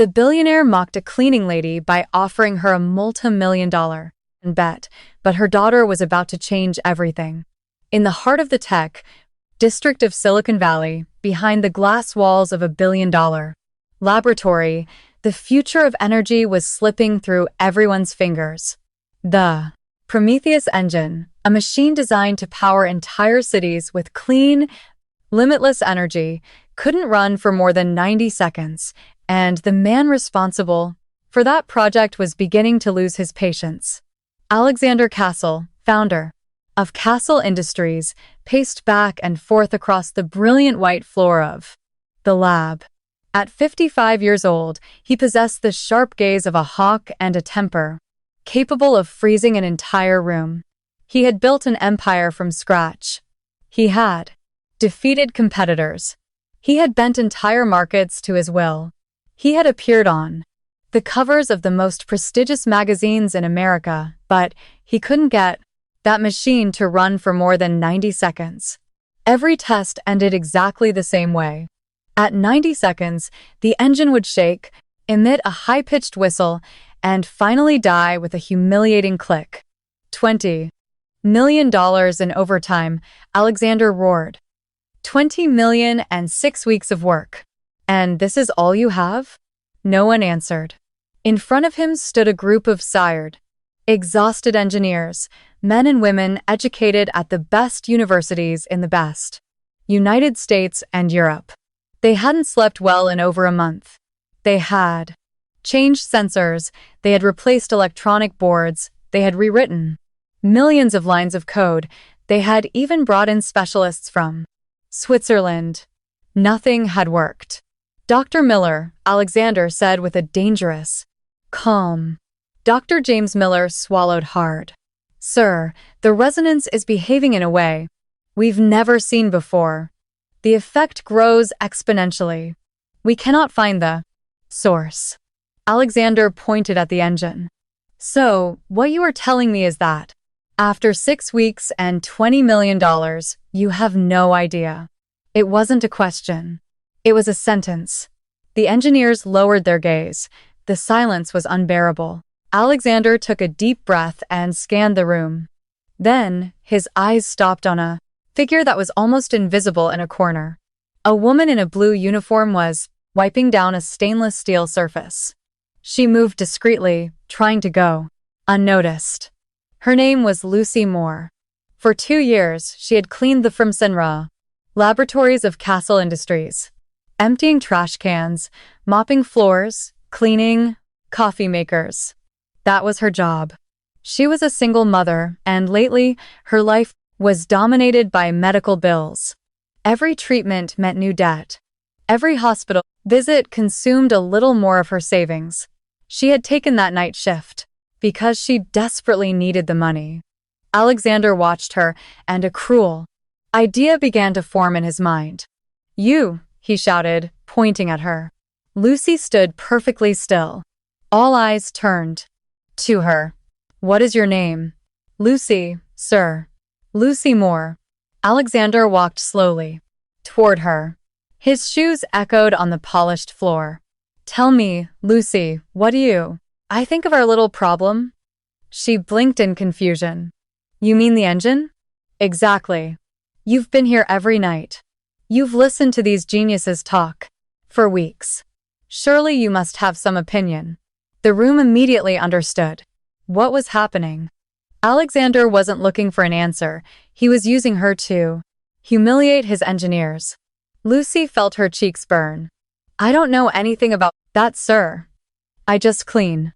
The billionaire mocked a cleaning lady by offering her a multi-million-dollar bet, but her daughter was about to change everything. In the heart of the tech district of Silicon Valley, behind the glass walls of $1 billion laboratory, the future of energy was slipping through everyone's fingers. The Prometheus engine, a machine designed to power entire cities with clean, limitless energy, couldn't run for more than 90 seconds, and the man responsible for that project was beginning to lose his patience. Alexander Castle, founder of Castle Industries, paced back and forth across the brilliant white floor of the lab. At 55 years old, he possessed the sharp gaze of a hawk and a temper capable of freezing an entire room. He had built an empire from scratch. He had defeated competitors. He had bent entire markets to his will. He had appeared on the covers of the most prestigious magazines in America, but he couldn't get that machine to run for more than 90 seconds. Every test ended exactly the same way. At 90 seconds, the engine would shake, emit a high-pitched whistle, and finally die with a humiliating click. $20 million in overtime, Alexander roared. 20 million and 6 weeks of work. And this is all you have? No one answered. In front of him stood a group of tired, exhausted engineers, men and women educated at the best universities in the best United States and Europe. They hadn't slept well in over a month. They had changed sensors, they had replaced electronic boards, they had rewritten millions of lines of code, they had even brought in specialists from Switzerland. Nothing had worked. Dr. Miller, Alexander said with a dangerous calm. Dr. James Miller swallowed hard. Sir, the resonance is behaving in a way we've never seen before. The effect grows exponentially. We cannot find the source. Alexander pointed at the engine. So, what you are telling me is that, after 6 weeks and $20 million, you have no idea. It wasn't a question. It was a sentence. The engineers lowered their gaze. The silence was unbearable. Alexander took a deep breath and scanned the room. Then, his eyes stopped on a figure that was almost invisible in a corner. A woman in a blue uniform was wiping down a stainless steel surface. She moved discreetly, trying to go unnoticed. Her name was Lucy Moore. For 2 years, she had cleaned the Frimsenra laboratories of Castle Industries, emptying trash cans, mopping floors, cleaning coffee makers. That was her job. She was a single mother, and lately, her life was dominated by medical bills. Every treatment meant new debt. Every hospital visit consumed a little more of her savings. She had taken that night shift because she desperately needed the money. Alexander watched her, and a cruel idea began to form in his mind. You, he shouted, pointing at her. Lucy stood perfectly still. All eyes turned to her. What is your name? Lucy, sir. Lucy Moore. Alexander walked slowly toward her. His shoes echoed on the polished floor. Tell me, Lucy, what do you I think of our little problem? She blinked in confusion. You mean the engine? Exactly. You've been here every night. You've listened to these geniuses talk for weeks. Surely you must have some opinion. The room immediately understood what was happening. Alexander wasn't looking for an answer. He was using her to humiliate his engineers. Lucy felt her cheeks burn. I don't know anything about that, sir. I just clean.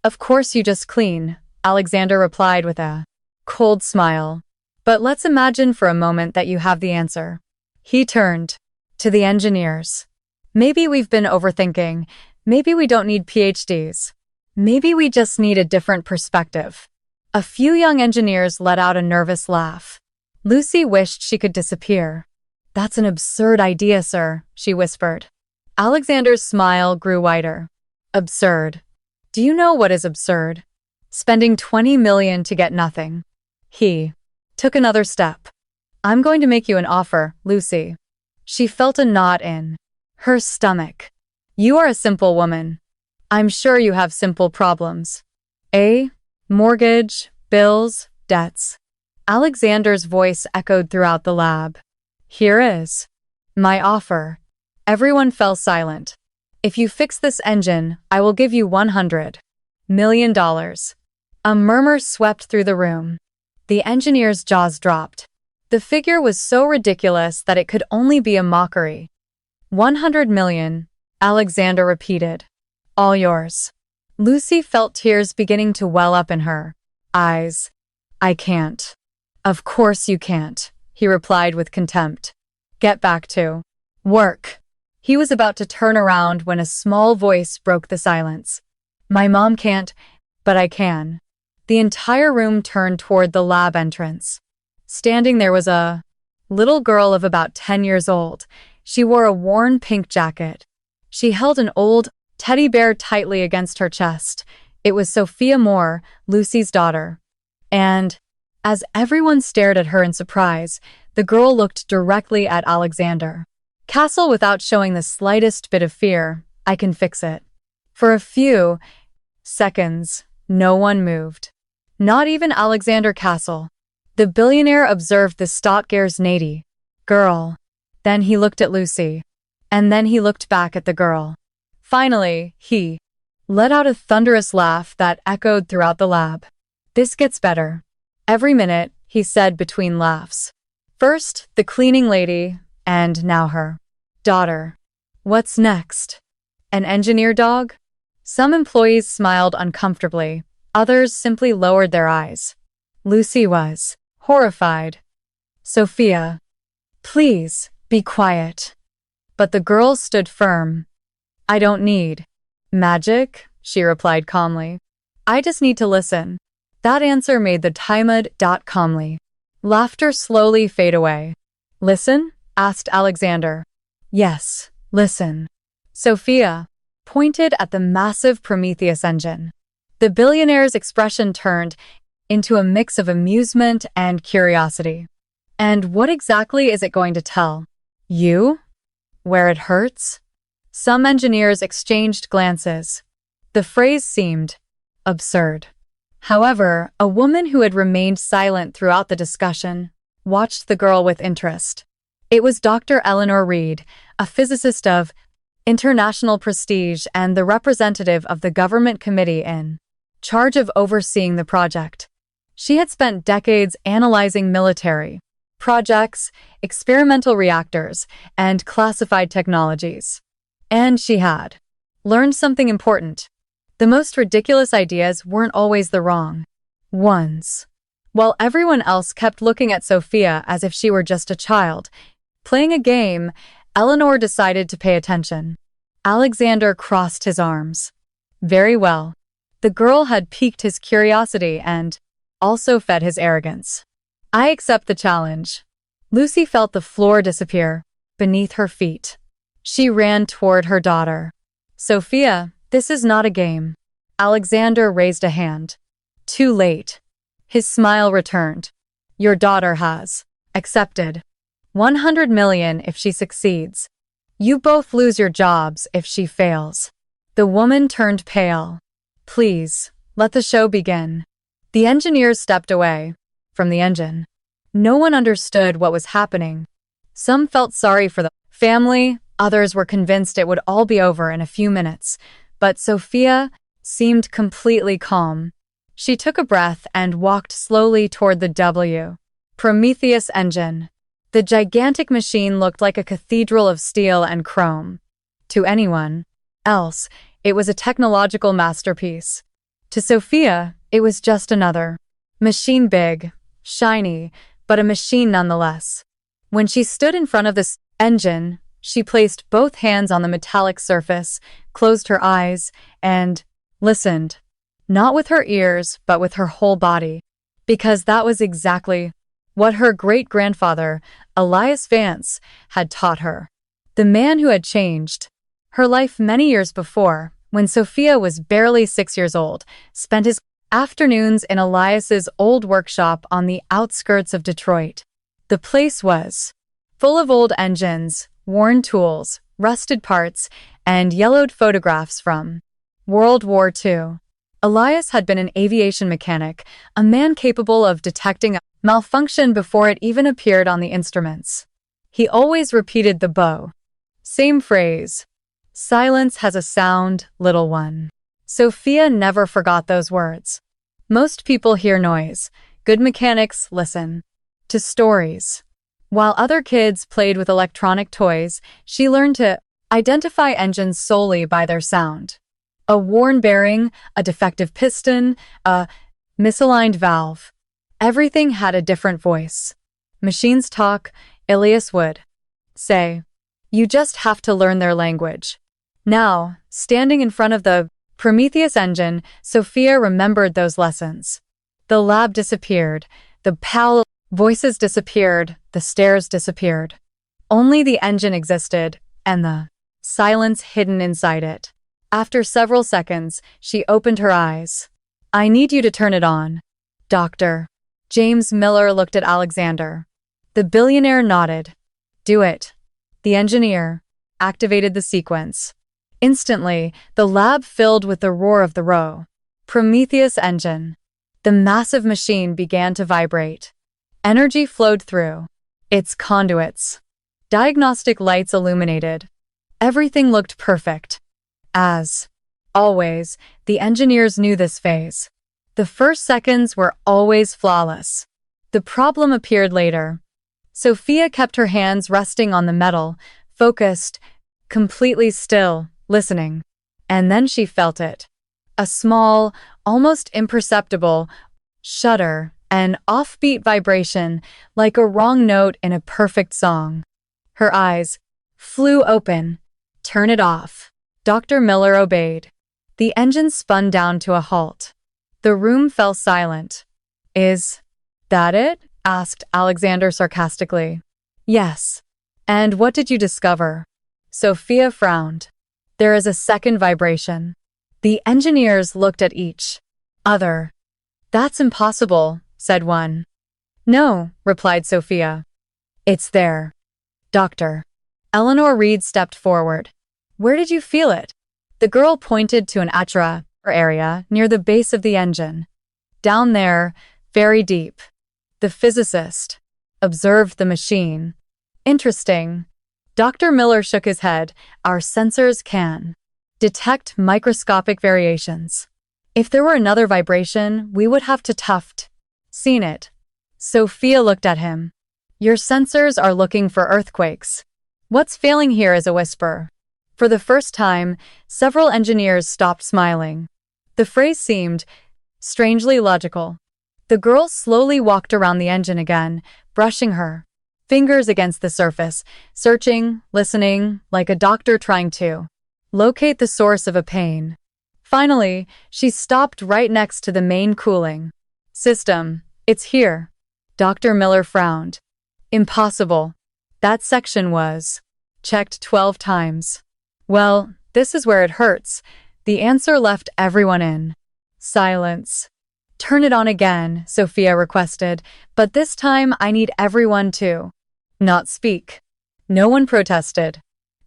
Of course you just clean, Alexander replied with a cold smile. But let's imagine for a moment that you have the answer. He turned to the engineers. Maybe we've been overthinking. Maybe we don't need PhDs. Maybe we just need a different perspective. A few young engineers let out a nervous laugh. Lucy wished she could disappear. That's an absurd idea, sir, she whispered. Alexander's smile grew wider. Absurd. Do you know what is absurd? Spending 20 million to get nothing. He took another step. I'm going to make you an offer, Lucy. She felt a knot in her stomach. You are a simple woman. I'm sure you have simple problems. A. Mortgage, bills, debts. Alexander's voice echoed throughout the lab. Here is my offer. Everyone fell silent. If you fix this engine, I will give you $100 million. A murmur swept through the room. The engineer's jaws dropped. The figure was so ridiculous that it could only be a mockery. 100 million, Alexander repeated. All yours. Lucy felt tears beginning to well up in her eyes. I can't. Of course you can't, he replied with contempt. Get back to work. He was about to turn around when a small voice broke the silence. My mom can't, but I can. The entire room turned toward the lab entrance. Standing there was a little girl of about 10 years old. She wore a worn pink jacket. She held an old teddy bear tightly against her chest. It was Sophia Moore, Lucy's daughter. And, as everyone stared at her in surprise, the girl looked directly at Alexander. Castle without showing the slightest bit of fear. I can fix it. For a few seconds, no one moved. Not even Alexander Castle. The billionaire observed the Stottgers-Nady girl. Then he looked at Lucy. And then he looked back at the girl. Finally, he let out a thunderous laugh that echoed throughout the lab. This gets better. Every minute, he said between laughs. First, the cleaning lady, and now her daughter. What's next? An engineer dog? Some employees smiled uncomfortably. Others simply lowered their eyes. Lucy was horrified. Sophia, please, be quiet. But the girl stood firm. I don't need magic, she replied calmly. I just need to listen. That answer made the Talmud calmly. Laughter slowly fade away. Listen? Asked Alexander. Yes, listen. Sophia pointed at the massive Prometheus engine. The billionaire's expression turned into a mix of amusement and curiosity. And what exactly is it going to tell you? Where it hurts? Some engineers exchanged glances. The phrase seemed absurd. However, a woman who had remained silent throughout the discussion watched the girl with interest. It was Dr. Eleanor Reed, a physicist of international prestige and the representative of the government committee in charge of overseeing the project. She had spent decades analyzing military projects, experimental reactors, and classified technologies. And she had learned something important. The most ridiculous ideas weren't always the wrong ones. While everyone else kept looking at Sophia as if she were just a child playing a game, Eleanor decided to pay attention. Alexander crossed his arms. Very well. The girl had piqued his curiosity and also fed his arrogance. I accept the challenge. Lucy felt the floor disappear beneath her feet. She ran toward her daughter. Sophia, this is not a game. Alexander raised a hand. Too late. His smile returned. Your daughter has accepted. 100 million if she succeeds. You both lose your jobs if she fails. The woman turned pale. Please, let the show begin. The engineers stepped away from the engine. No one understood what was happening. Some felt sorry for the family, others were convinced it would all be over in a few minutes. But Sophia seemed completely calm. She took a breath and walked slowly toward the Prometheus engine. The gigantic machine looked like a cathedral of steel and chrome. To anyone else, it was a technological masterpiece. To Sophia, it was just another machine, big, shiny, but a machine nonetheless. When she stood in front of this engine, she placed both hands on the metallic surface, closed her eyes, and listened. Not with her ears, but with her whole body. Because that was exactly what her great-grandfather, Elias Vance, had taught her. The man who had changed her life many years before, when Sophia was barely 6 years old, spent his afternoons in Elias's old workshop on the outskirts of Detroit. The place was full of old engines, worn tools, rusted parts, and yellowed photographs from World War II. Elias had been an aviation mechanic, a man capable of detecting a malfunction before it even appeared on the instruments. He always repeated the bow. Same phrase. Silence has a sound, little one. Sophia never forgot those words. Most people hear noise. Good mechanics listen to stories. While other kids played with electronic toys, she learned to identify engines solely by their sound. A worn bearing, a defective piston, a misaligned valve. Everything had a different voice. Machines talk, Elias would say. You just have to learn their language. Now, standing in front of the Prometheus engine, Sophia remembered those lessons. The lab disappeared, the PAL voices disappeared, the stairs disappeared. Only the engine existed, and the silence hidden inside it. After several seconds, she opened her eyes. I need you to turn it on, Doctor. James Miller looked at Alexander. The billionaire nodded. Do it. The engineer activated the sequence. Instantly, the lab filled with the roar of the Prometheus engine. The massive machine began to vibrate. Energy flowed through its conduits. Diagnostic lights illuminated. Everything looked perfect. As always, the engineers knew this phase. The first seconds were always flawless. The problem appeared later. Sophia kept her hands resting on the metal, focused, completely still, listening. And then she felt it. A small, almost imperceptible shudder, an offbeat vibration, like a wrong note in a perfect song. Her eyes flew open. Turn it off. Dr. Miller obeyed. The engine spun down to a halt. The room fell silent. Is that it? Asked Alexander sarcastically. Yes. And what did you discover? Sophia frowned. There is a second vibration. The engineers looked at each other. That's impossible, said one. No, replied Sophia. It's there. Doctor. Eleanor Reed stepped forward. Where did you feel it? The girl pointed to an area near the base of the engine. Down there, very deep. The physicist observed the machine. Interesting. Dr. Miller shook his head. Our sensors can detect microscopic variations. If there were another vibration, we would have to seen it. Sophia looked at him. Your sensors are looking for earthquakes. What's failing here is a whisper. For the first time, several engineers stopped smiling. The phrase seemed strangely logical. The girl slowly walked around the engine again, brushing her fingers against the surface, searching, listening, like a doctor trying to locate the source of a pain. Finally, she stopped right next to the main cooling system. It's here. Dr. Miller frowned. Impossible. That section was checked 12 times. Well, this is where it hurts. The answer left everyone in silence. Turn it on again, Sophia requested, but this time I need everyone to not speak. No one protested.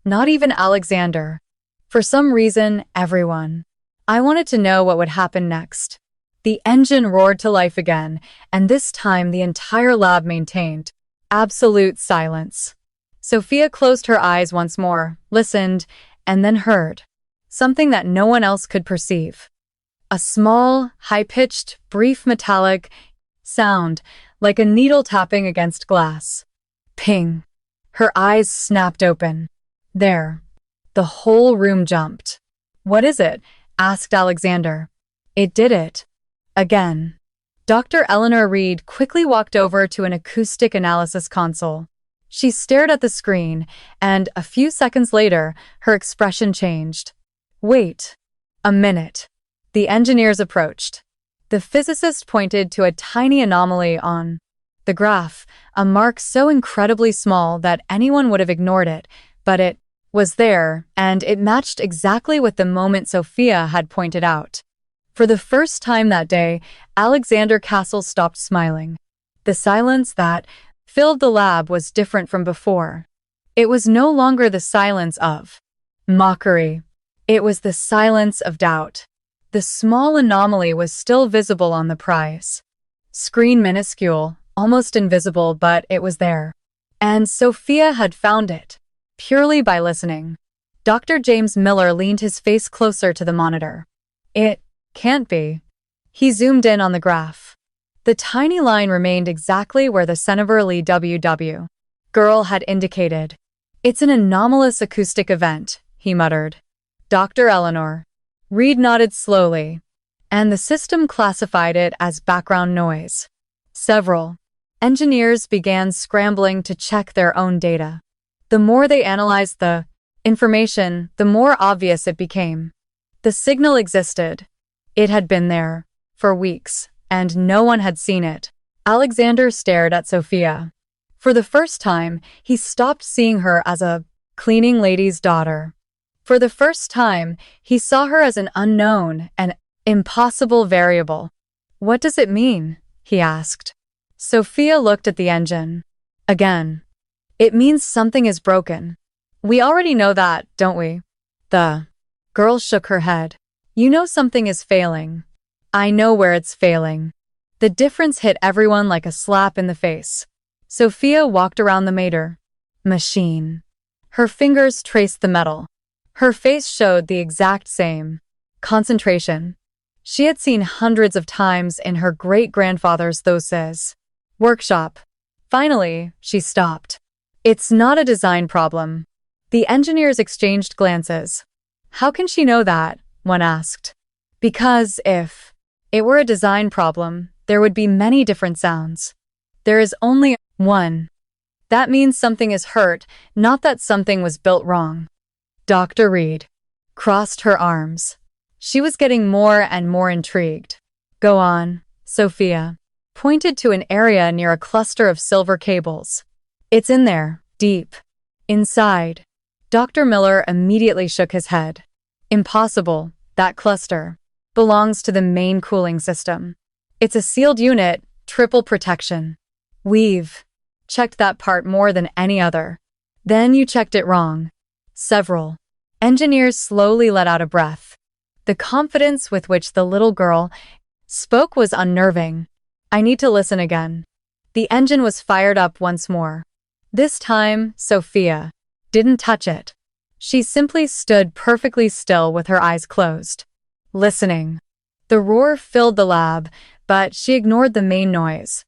Not even Alexander. For some reason, everyone. I wanted to know what would happen next. The engine roared to life again, and this time the entire lab maintained absolute silence. Sophia closed her eyes once more, listened, and then heard something that no one else could perceive. A small, high-pitched, brief metallic sound, like a needle tapping against glass. Ping. Her eyes snapped open. There. The whole room jumped. What is it? Asked Alexander. It did it. Again. Dr. Eleanor Reed quickly walked over to an acoustic analysis console. She stared at the screen, and a few seconds later, her expression changed. Wait. A minute. The engineers approached. The physicist pointed to a tiny anomaly on the graph, a mark so incredibly small that anyone would have ignored it, but it was there, and it matched exactly with the moment Sophia had pointed out. For the first time that day, Alexander Castle stopped smiling. The silence that filled the lab was different from before. It was no longer the silence of mockery. It was the silence of doubt. The small anomaly was still visible on the prize. Screen minuscule, almost invisible, but it was there. And Sophia had found it, purely by listening. Dr. James Miller leaned his face closer to the monitor. It can't be. He zoomed in on the graph. The tiny line remained exactly where the Ceneverly WW girl had indicated. It's an anomalous acoustic event, he muttered. Dr. Eleanor. Reed nodded slowly, and the system classified it as background noise. Several engineers began scrambling to check their own data. The more they analyzed the information, the more obvious it became. The signal existed. It had been there for weeks, and no one had seen it. Alexander stared at Sophia. For the first time, he stopped seeing her as a cleaning lady's daughter. For the first time, he saw her as an unknown and impossible variable. What does it mean? He asked. Sophia looked at the engine. Again. It means something is broken. We already know that, don't we? The girl shook her head. You know something is failing. I know where it's failing. The difference hit everyone like a slap in the face. Sophia walked around the mater machine. Her fingers traced the metal. Her face showed the exact same concentration she had seen hundreds of times in her great-grandfather's Thoses workshop. Finally, she stopped. It's not a design problem. The engineers exchanged glances. How can she know that? One asked. Because if it were a design problem, there would be many different sounds. There is only one. That means something is hurt, not that something was built wrong. Dr. Reed crossed her arms. She was getting more and more intrigued. Go on, Sophia pointed to an area near a cluster of silver cables. It's in there, deep inside. Dr. Miller immediately shook his head. Impossible. That cluster belongs to the main cooling system. It's a sealed unit, triple protection. We've checked that part more than any other. Then you checked it wrong. Several engineers slowly let out a breath. The confidence with which the little girl spoke was unnerving. I need to listen again. The engine was fired up once more. This time, Sophia didn't touch it. She simply stood perfectly still with her eyes closed, listening. The roar filled the lab, but she ignored the main noise.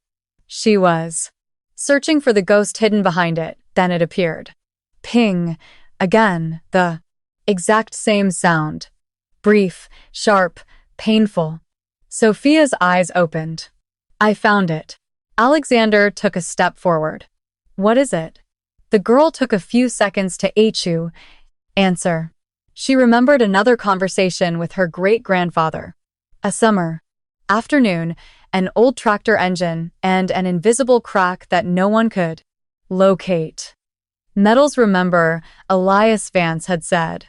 She was searching for the ghost hidden behind it. Then it appeared. Ping. Again, the exact same sound. Brief, sharp, painful. Sophia's eyes opened. I found it. Alexander took a step forward. What is it? The girl took a few seconds to answer. She remembered another conversation with her great-grandfather. A summer afternoon, an old tractor engine, and an invisible crack that no one could locate. Metals remember, Elias Vance had said.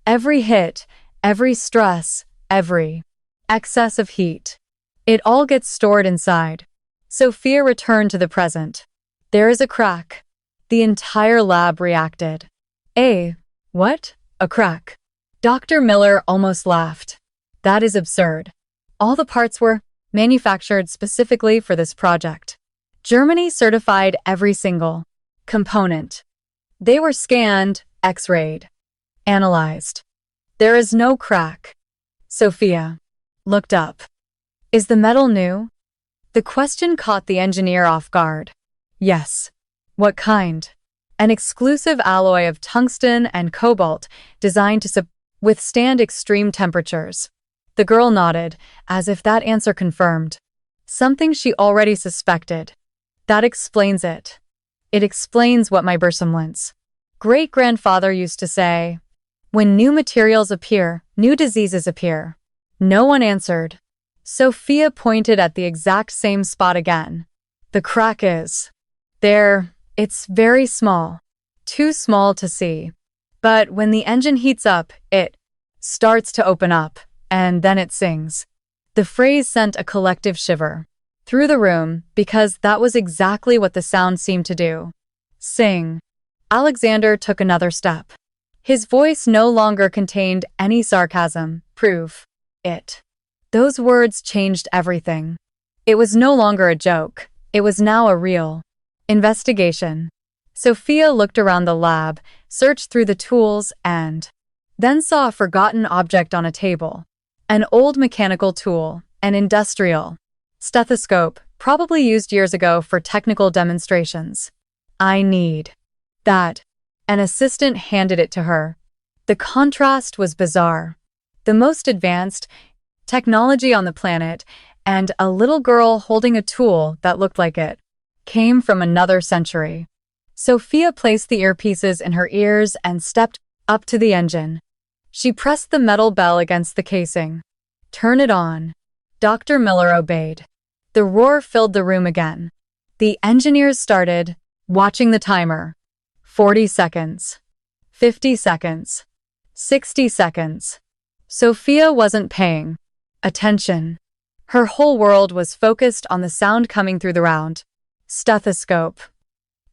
Every hit, every stress, every excess of heat. It all gets stored inside. Sophia returned to the present. There is a crack. The entire lab reacted. What? A crack? Dr. Miller almost laughed. That is absurd. All the parts were manufactured specifically for this project. Germany certified every single component. They were scanned, X-rayed, analyzed. There is no crack. Sophia looked up. Is the metal new? The question caught the engineer off guard. Yes. What kind? An exclusive alloy of tungsten and cobalt designed to withstand extreme temperatures. The girl nodded, as if that answer confirmed something she already suspected. That explains it. It explains what my Bersemlance great-grandfather used to say. When new materials appear, new diseases appear. No one answered. Sophia pointed at the exact same spot again. The crack is there. It's very small. Too small to see. But when the engine heats up, it starts to open up, and then it sings. The phrase sent a collective shiver through the room because that was exactly what the sound seemed to do. Sing. Alexander took another step. His voice no longer contained any sarcasm. Prove it. Those words changed everything. It was no longer a joke. It was now a real investigation. Sophia looked around the lab, searched through the tools, and then saw a forgotten object on a table. An old mechanical tool, an industrial stethoscope, probably used years ago for technical demonstrations. I need that. An assistant handed it to her. The contrast was bizarre. The most advanced technology on the planet, and a little girl holding a tool that looked like it, came from another century. Sophia placed the earpieces in her ears and stepped up to the engine. She pressed the metal bell against the casing. Turn it on. Dr. Miller obeyed. The roar filled the room again. The engineers started, watching the timer. 40 seconds. 50 seconds. 60 seconds. Sophia wasn't paying attention. Her whole world was focused on the sound coming through the round stethoscope.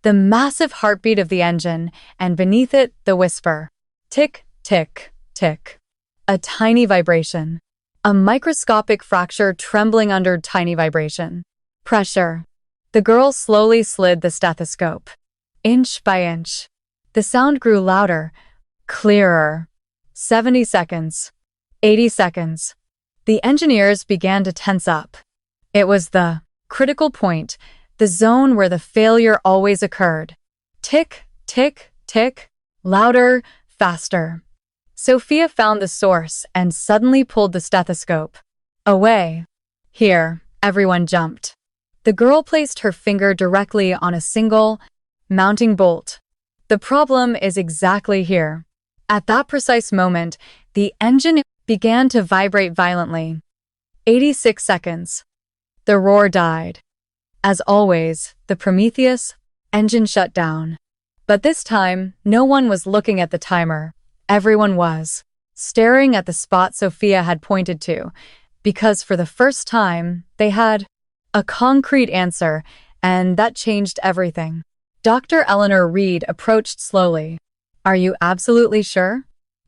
The massive heartbeat of the engine, and beneath it, the whisper. Tick, tick, tick. A tiny vibration. A microscopic fracture trembling under tiny vibration. Pressure. The girl slowly slid the stethoscope. Inch by inch. The sound grew louder, clearer. 70 seconds. 80 seconds. The engineers began to tense up. It was the critical point, the zone where the failure always occurred. Tick, tick, tick. Louder, faster. Sophia found the source and suddenly pulled the stethoscope away. Here, everyone jumped. The girl placed her finger directly on a single, mounting bolt. The problem is exactly here. At that precise moment, the engine began to vibrate violently. 86 seconds. The roar died. As always, the Prometheus engine shut down. But this time, no one was looking at the timer. Everyone was staring at the spot Sophia had pointed to, because for the first time, they had a concrete answer, and that changed everything. Dr. Eleanor Reed approached slowly. Are you absolutely sure?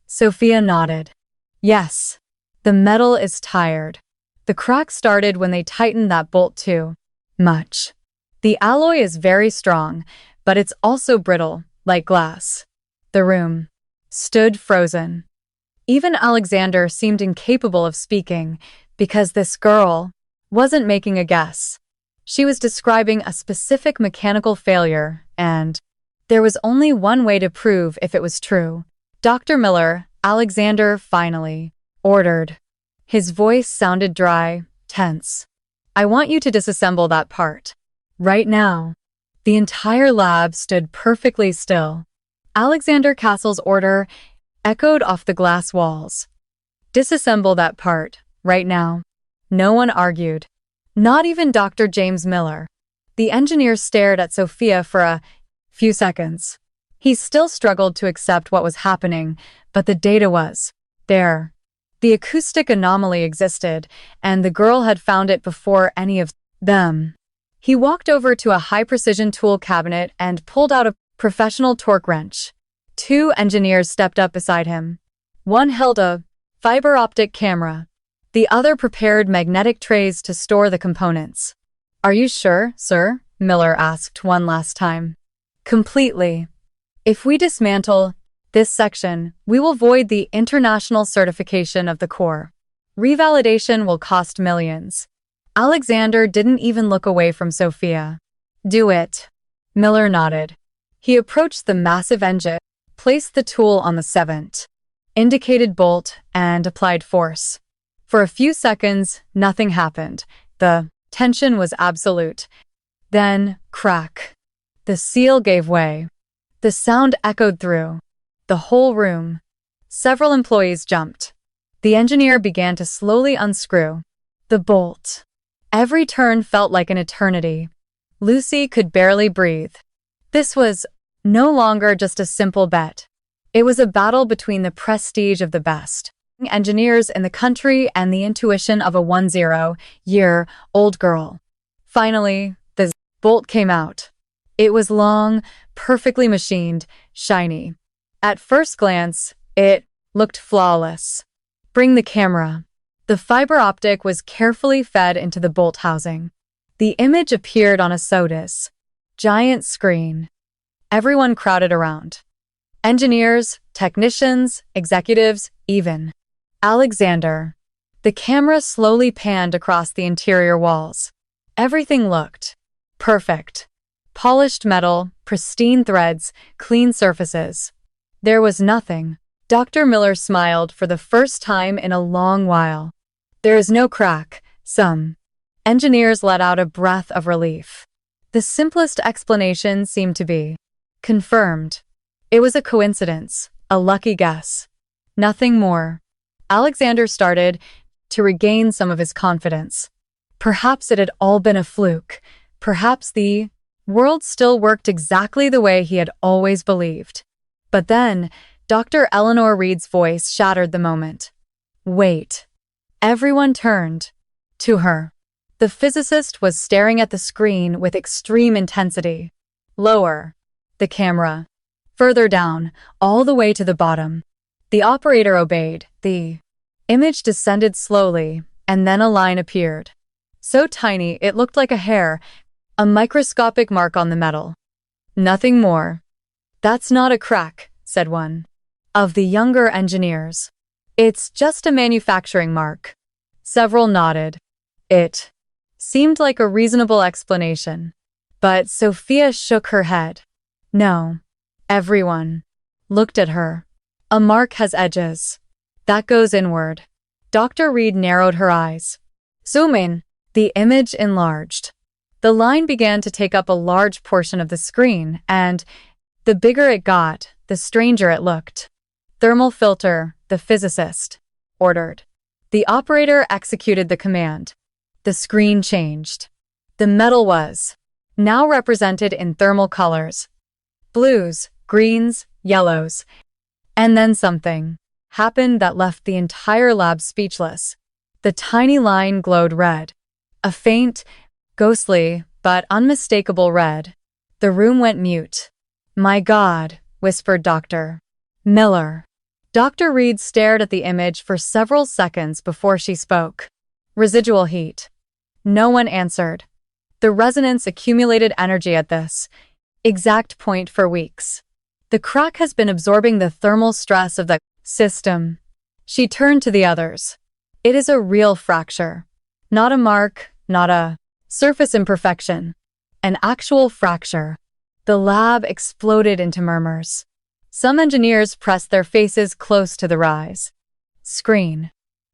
Sophia nodded. Yes. The metal is tired. The crack started when they tightened that bolt too much. The alloy is very strong, but it's also brittle, like glass. The room stood frozen. Even Alexander seemed incapable of speaking, because this girl wasn't making a guess. She was describing a specific mechanical failure, and there was only one way to prove if it was true. Dr. Miller, Alexander finally ordered. His voice sounded dry, tense. I want you to disassemble that part. Right now. The entire lab stood perfectly still. Alexander Castle's order echoed off the glass walls. Disassemble that part, right now. No one argued. Not even Dr. James Miller. The engineer stared at Sophia for a few seconds. He still struggled to accept what was happening, but the data was there. The acoustic anomaly existed, and the girl had found it before any of them. He walked over to a high-precision tool cabinet and pulled out a professional torque wrench. Two engineers stepped up beside him. One held a fiber optic camera. The other prepared magnetic trays to store the components. Are you sure, sir? Miller asked one last time. Completely. If we dismantle this section, we will void the international certification of the core. Revalidation will cost millions. Alexander didn't even look away from Sophia. Do it. Miller nodded. He approached the massive engine, placed the tool on the 7th indicated bolt, and applied force. For a few seconds, nothing happened. The tension was absolute. Then, crack. The seal gave way. The sound echoed through the whole room. Several employees jumped. The engineer began to slowly unscrew the bolt. Every turn felt like an eternity. Lucy could barely breathe. This was no longer just a simple bet. It was a battle between the prestige of the best engineers in the country and the intuition of a 10-year-old girl. Finally, the bolt came out. It was long, perfectly machined, shiny. At first glance, it looked flawless. Bring the camera. The fiber optic was carefully fed into the bolt housing. The image appeared on a SOTUS giant screen. Everyone crowded around. Engineers, technicians, executives, even Alexander. The camera slowly panned across the interior walls. Everything looked perfect. Polished metal, pristine threads, clean surfaces. There was nothing. Dr. Miller smiled for the first time in a long while. There is no crack. Some engineers let out a breath of relief. The simplest explanation seemed to be confirmed. It was a coincidence, a lucky guess. Nothing more. Alexander started to regain some of his confidence. Perhaps it had all been a fluke. Perhaps the world still worked exactly the way he had always believed. But then, Dr. Eleanor Reed's voice shattered the moment. Wait. Everyone turned to her. The physicist was staring at the screen with extreme intensity. Lower. The camera. Further down, all the way to the bottom. The operator obeyed. The image descended slowly, and then a line appeared. So tiny it looked like a hair, a microscopic mark on the metal. Nothing more. That's not a crack, said one of the younger engineers. It's just a manufacturing mark. Several nodded. It seemed like a reasonable explanation. But Sophia shook her head. No. Everyone looked at her. A mark has edges. That goes inward. Dr. Reed narrowed her eyes. Zoom in. The image enlarged. The line began to take up a large portion of the screen, and the bigger it got, the stranger it looked. Thermal filter, the physicist ordered. The operator executed the command. The screen changed. The metal was now represented in thermal colors. Blues, greens, yellows. And then something happened that left the entire lab speechless. The tiny line glowed red. A faint, ghostly, but unmistakable red. The room went mute. My God, whispered Dr. Miller. Dr. Reed stared at the image for several seconds before she spoke. Residual heat. No one answered. The resonance accumulated energy at this exact point for weeks. The crack has been absorbing the thermal stress of the system. She turned to the others. It is a real fracture. Not a mark, not a surface imperfection. An actual fracture. The lab exploded into murmurs. Some engineers pressed their faces close to the rise screen.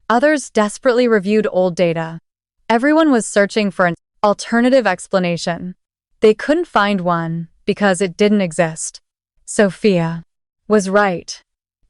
Others desperately reviewed old data. Everyone was searching for an alternative explanation. They couldn't find one because it didn't exist. Sophia was right.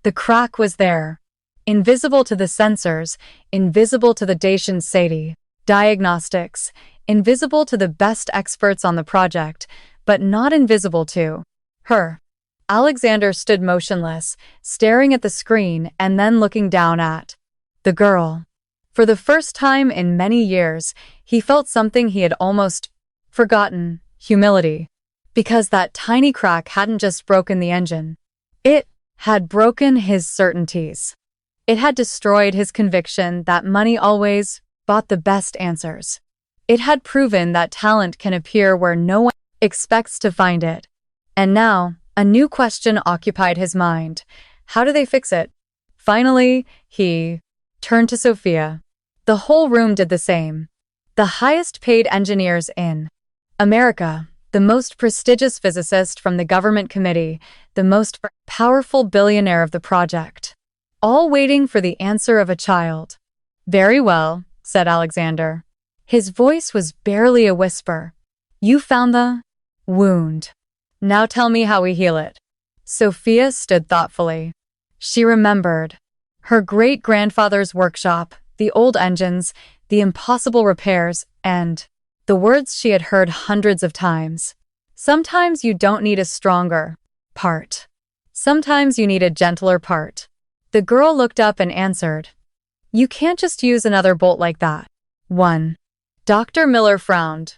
The crack was there. Invisible to the sensors, invisible to the Dacian Sati diagnostics, invisible to the best experts on the project, but not invisible to her. Alexander stood motionless, staring at the screen and then looking down at the girl. For the first time in many years, he felt something he had almost forgotten, humility. Because that tiny crack hadn't just broken the engine. It had broken his certainties. It had destroyed his conviction that money always bought the best answers. It had proven that talent can appear where no one expects to find it. And now, a new question occupied his mind. How do they fix it? Finally, he turned to Sophia. The whole room did the same. The highest paid engineers in America, the most prestigious physicist from the government committee, the most powerful billionaire of the project. All waiting for the answer of a child. Very well, said Alexander. His voice was barely a whisper. You found the wound. Now tell me how we heal it. Sophia stood thoughtfully. She remembered her great-grandfather's workshop, the old engines, the impossible repairs, and the words she had heard hundreds of times. Sometimes you don't need a stronger part. Sometimes you need a gentler part. The girl looked up and answered. You can't just use another bolt like that. 1. Dr. Miller frowned.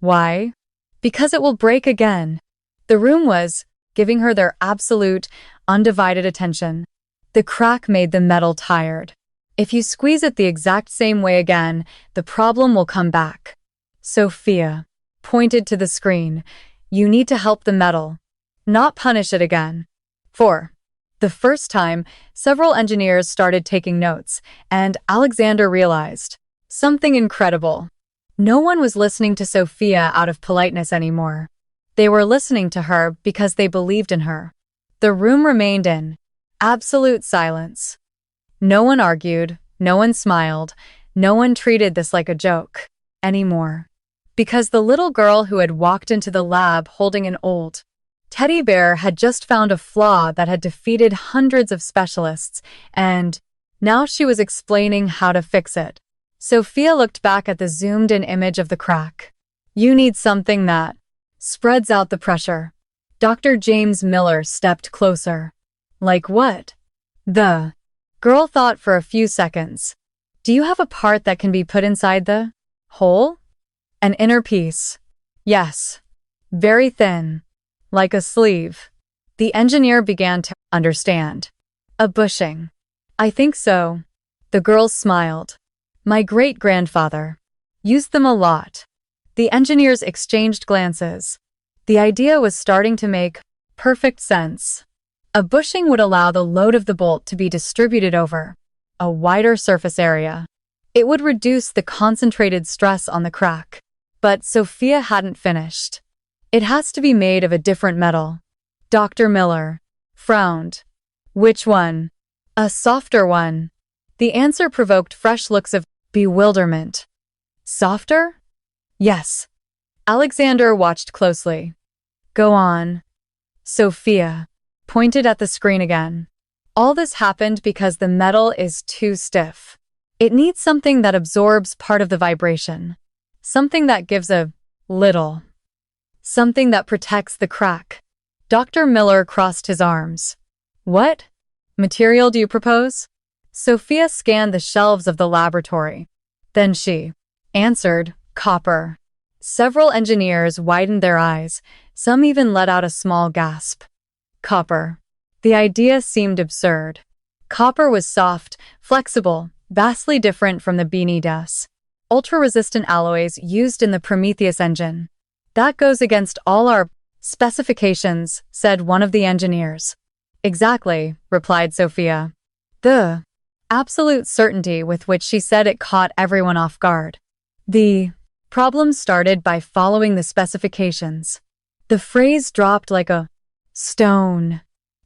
Why? Because it will break again. The room was giving her their absolute, undivided attention. The crack made the metal tired. If you squeeze it the exact same way again, the problem will come back. Sophia pointed to the screen. You need to help the metal, not punish it again. 4. The first time, several engineers started taking notes, and Alexander realized something incredible. No one was listening to Sophia out of politeness anymore. They were listening to her because they believed in her. The room remained in absolute silence. No one argued, no one smiled, no one treated this like a joke anymore. Because the little girl who had walked into the lab holding an old teddy bear had just found a flaw that had defeated hundreds of specialists, and now she was explaining how to fix it. Sophia looked back at the zoomed-in image of the crack. You need something that spreads out the pressure. Dr. James Miller stepped closer. Like what? The girl thought for a few seconds. Do you have a part that can be put inside the hole? An inner piece. Yes. Very thin. Like a sleeve. The engineer began to understand. A bushing. I think so. The girl smiled. My great-grandfather used them a lot. The engineers exchanged glances. The idea was starting to make perfect sense. A bushing would allow the load of the bolt to be distributed over a wider surface area. It would reduce the concentrated stress on the crack. But Sophia hadn't finished. It has to be made of a different metal. Dr. Miller frowned. Which one? A softer one. The answer provoked fresh looks of bewilderment. Softer? Yes. Alexander watched closely. Go on. Sophia pointed at the screen again. All this happened because the metal is too stiff. It needs something that absorbs part of the vibration. Something that gives a little. Something that protects the crack. Dr. Miller crossed his arms. What material do you propose? Sophia scanned the shelves of the laboratory. Then she answered, copper. Several engineers widened their eyes. Some even let out a small gasp. Copper. The idea seemed absurd. Copper was soft, flexible, vastly different from the BNEDS. Ultra-resistant alloys used in the Prometheus engine. That goes against all our specifications, said one of the engineers. Exactly, replied Sophia. The absolute certainty with which she said it caught everyone off guard. The problem started by following the specifications. The phrase dropped like a stone.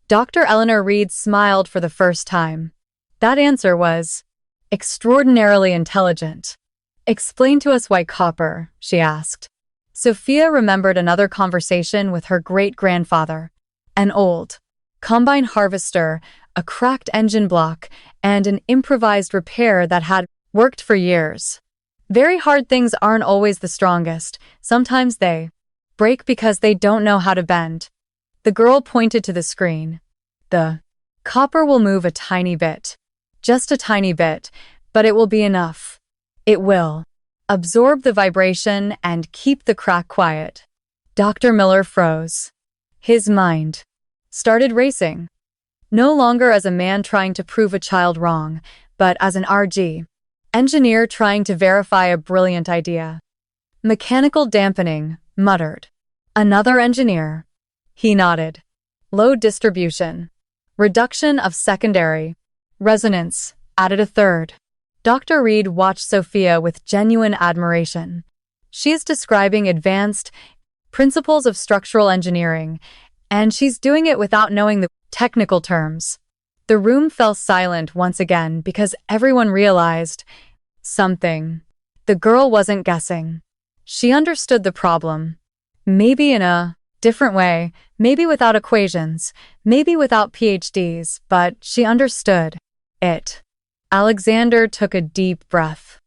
Dr. Eleanor Reed smiled for the first time. That answer was extraordinarily intelligent. Explain to us why copper, she asked. Sophia remembered another conversation with her great-grandfather. An old combine harvester, a cracked engine block, and an improvised repair that had worked for years. Very hard things aren't always the strongest. Sometimes they break because they don't know how to bend. The girl pointed to the screen. The copper will move a tiny bit. Just a tiny bit, but it will be enough. It will absorb the vibration and keep the crack quiet. Dr. Miller froze. His mind started racing. No longer as a man trying to prove a child wrong, but as an RG engineer trying to verify a brilliant idea. Mechanical dampening, muttered. Another engineer. He nodded. Load distribution. Reduction of secondary resonance, added a third. Dr. Reed watched Sophia with genuine admiration. She is describing advanced principles of structural engineering, and she's doing it without knowing the technical terms. The room fell silent once again because everyone realized something. The girl wasn't guessing. She understood the problem. Maybe in a different way, maybe without equations, maybe without PhDs, but she understood it. Alexander took a deep breath.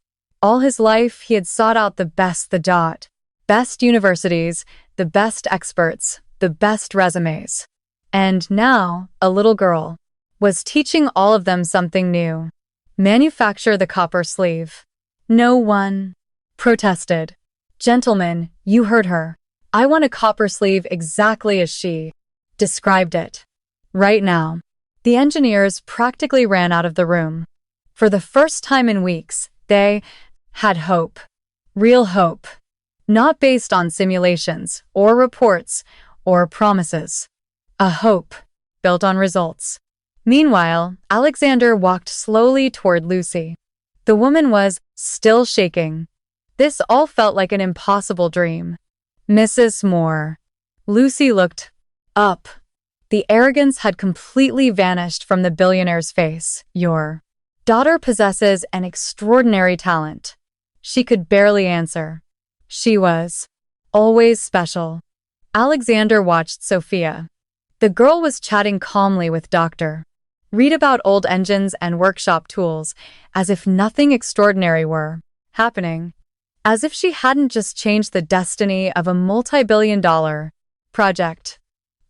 All his life, he had sought out the best universities, the best experts, the best resumes. And now, a little girl was teaching all of them something new. Manufacture the copper sleeve. No one protested. Gentlemen, you heard her. I want a copper sleeve exactly as she described it. Right now. The engineers practically ran out of the room. For the first time in weeks, they had hope. Real hope. Not based on simulations, or reports, or promises. A hope built on results. Meanwhile, Alexander walked slowly toward Lucy. The woman was still shaking. This all felt like an impossible dream. Mrs. Moore. Lucy looked up. The arrogance had completely vanished from the billionaire's face. Your daughter possesses an extraordinary talent. She could barely answer. She was always special. Alexander watched Sophia. The girl was chatting calmly with Dr. Reed about old engines and workshop tools, as if nothing extraordinary were happening. As if she hadn't just changed the destiny of a multi-billion-dollar project.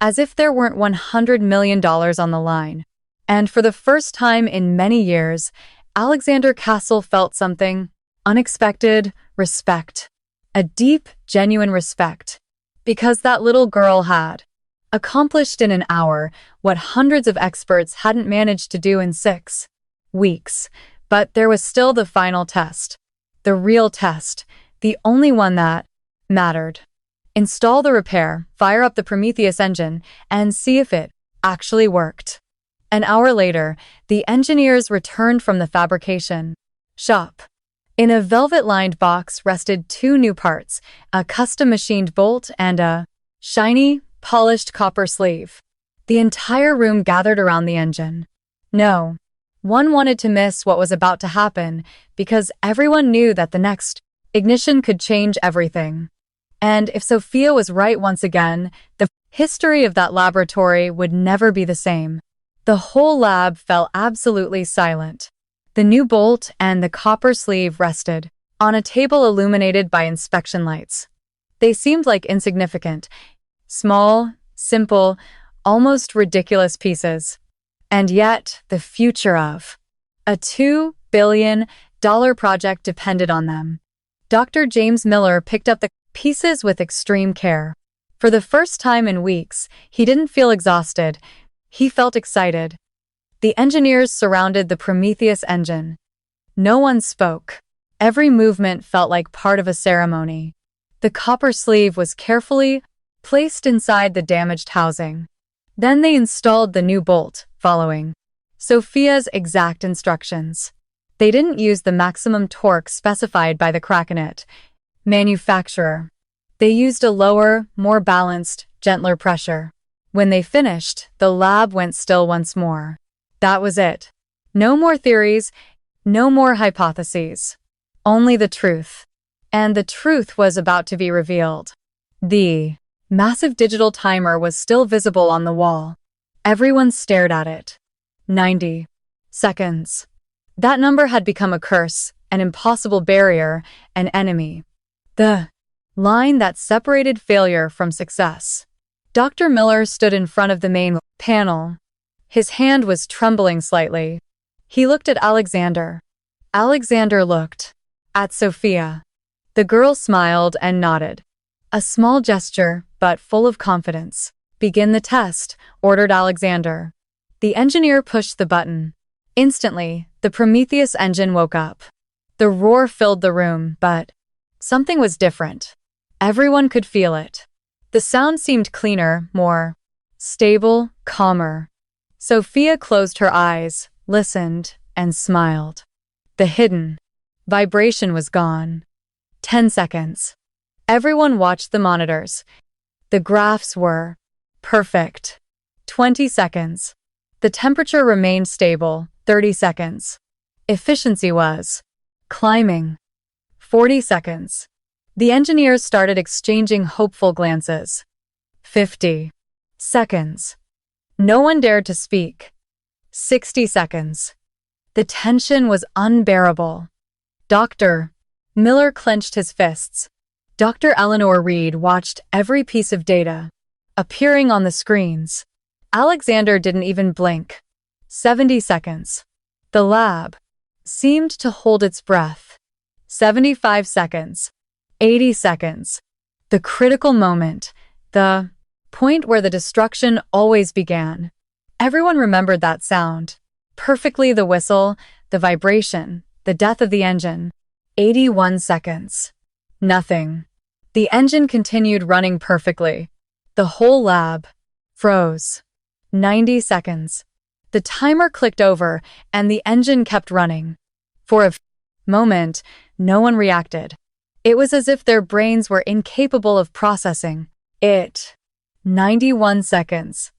As if there weren't $100 million on the line. And for the first time in many years, Alexander Castle felt something unexpected: respect. A deep, genuine respect. Because that little girl had accomplished in an hour what hundreds of experts hadn't managed to do in 6 weeks. But there was still the final test. The real test. The only one that mattered. Install the repair, fire up the Prometheus engine, and see if it actually worked. An hour later, the engineers returned from the fabrication shop. In a velvet-lined box rested 2 new parts, a custom-machined bolt and a shiny, polished copper sleeve. The entire room gathered around the engine. No one wanted to miss what was about to happen, because everyone knew that the next ignition could change everything. And if Sophia was right once again, the history of that laboratory would never be the same. The whole lab fell absolutely silent. The new bolt and the copper sleeve rested on a table illuminated by inspection lights. They seemed like insignificant, small, simple, almost ridiculous pieces. And yet, the future of a $2 billion project depended on them. Dr. James Miller picked up the pieces with extreme care. For the first time in weeks, he didn't feel exhausted. He felt excited. The engineers surrounded the Prometheus engine. No one spoke. Every movement felt like part of a ceremony. The copper sleeve was carefully placed inside the damaged housing. Then they installed the new bolt, following Sophia's exact instructions. They didn't use the maximum torque specified by the Krakenet manufacturer. They used a lower, more balanced, gentler pressure. When they finished, the lab went still once more. That was it. No more theories, no more hypotheses. Only the truth. And the truth was about to be revealed. The massive digital timer was still visible on the wall. Everyone stared at it. 90 seconds. That number had become a curse, an impossible barrier, an enemy. The line that separated failure from success. Dr. Miller stood in front of the main panel. His hand was trembling slightly. He looked at Alexander. Alexander looked at Sophia. The girl smiled and nodded. A small gesture, but full of confidence. "Begin the test," ordered Alexander. The engineer pushed the button. Instantly, the Prometheus engine woke up. The roar filled the room, but something was different. Everyone could feel it. The sound seemed cleaner, more stable, calmer. Sophia closed her eyes, listened, and smiled. The hidden vibration was gone. 10 seconds. Everyone watched the monitors. The graphs were perfect. 20 seconds. The temperature remained stable. 30 seconds. Efficiency was climbing. 40 seconds. The engineers started exchanging hopeful glances. 50 seconds. No one dared to speak. 60 seconds. The tension was unbearable. Dr. Miller clenched his fists. Dr. Eleanor Reed watched every piece of data appearing on the screens. Alexander didn't even blink. 70 seconds. The lab seemed to hold its breath. 75 seconds. 80 seconds. The critical moment. The point where the destruction always began. Everyone remembered that sound. Perfectly, the whistle, the vibration, the death of the engine. 81 seconds. Nothing. The engine continued running perfectly. The whole lab froze. 90 seconds. The timer clicked over, and the engine kept running. For a moment, no one reacted. It was as if their brains were incapable of processing it. 91 seconds.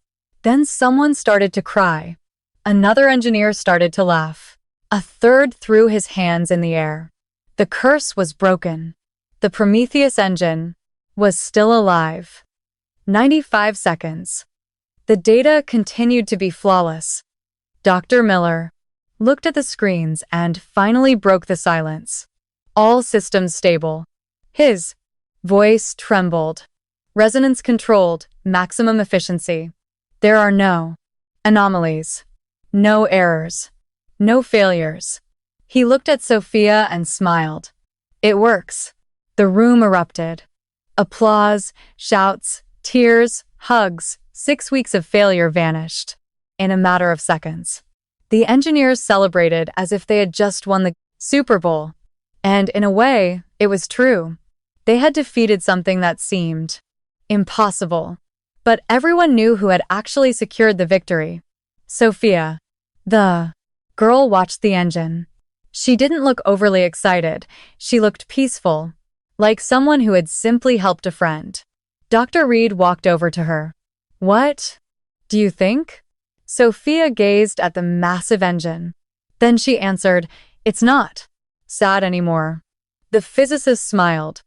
Then someone started to cry. Another engineer started to laugh. A third threw his hands in the air. The curse was broken. The Prometheus engine was still alive. 95 seconds. The data continued to be flawless. Dr. Miller looked at the screens and finally broke the silence. All systems stable. His voice trembled. Resonance controlled, maximum efficiency. There are no anomalies, no errors, no failures. He looked at Sophia and smiled. It works. The room erupted. Applause, shouts, tears, hugs. 6 weeks of failure vanished in a matter of seconds. The engineers celebrated as if they had just won the Super Bowl. And in a way, it was true. They had defeated something that seemed impossible. But everyone knew who had actually secured the victory. Sophia. The girl watched the engine. She didn't look overly excited. She looked peaceful, like someone who had simply helped a friend. Dr. Reed walked over to her. What do you think? Sophia gazed at the massive engine. Then she answered, It's not sad anymore. The physicist smiled.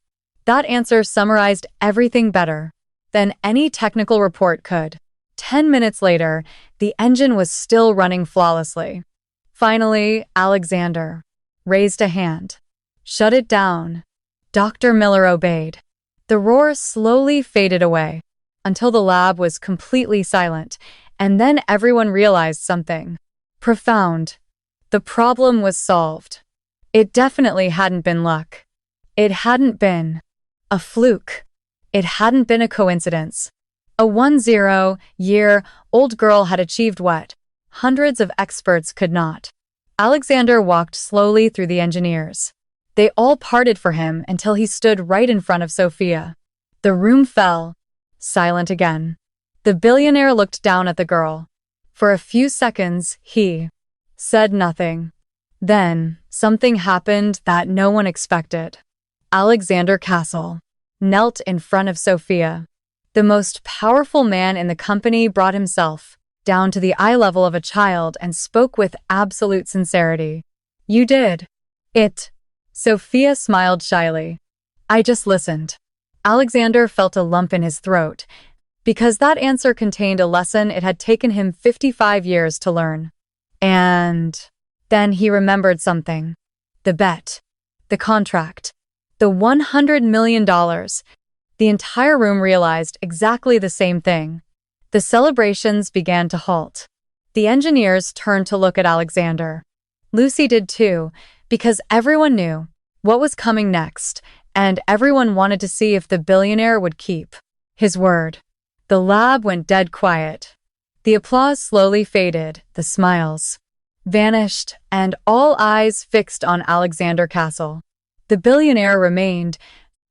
That answer summarized everything better than any technical report could. 10 minutes later, the engine was still running flawlessly. Finally, Alexander raised a hand. Shut it down. Dr. Miller obeyed. The roar slowly faded away until the lab was completely silent, and then everyone realized something profound. The problem was solved. It definitely hadn't been luck. It hadn't been a fluke. It hadn't been a coincidence. A 10-year-old girl had achieved what hundreds of experts could not. Alexander walked slowly through the engineers. They all parted for him until he stood right in front of Sophia. The room fell silent again. The billionaire looked down at the girl. For a few seconds, he said nothing. Then, something happened that no one expected. Alexander Castle knelt in front of Sophia. The most powerful man in the company brought himself down to the eye level of a child and spoke with absolute sincerity. You did it. Sophia smiled shyly. I just listened. Alexander felt a lump in his throat, because that answer contained a lesson it had taken him 55 years to learn. And then he remembered something. The bet. The contract. The $100 million. The entire room realized exactly the same thing. The celebrations began to halt. The engineers turned to look at Alexander. Lucy did too, because everyone knew what was coming next, and everyone wanted to see if the billionaire would keep his word. The lab went dead quiet. The applause slowly faded, the smiles vanished, and all eyes fixed on Alexander Castle. The billionaire remained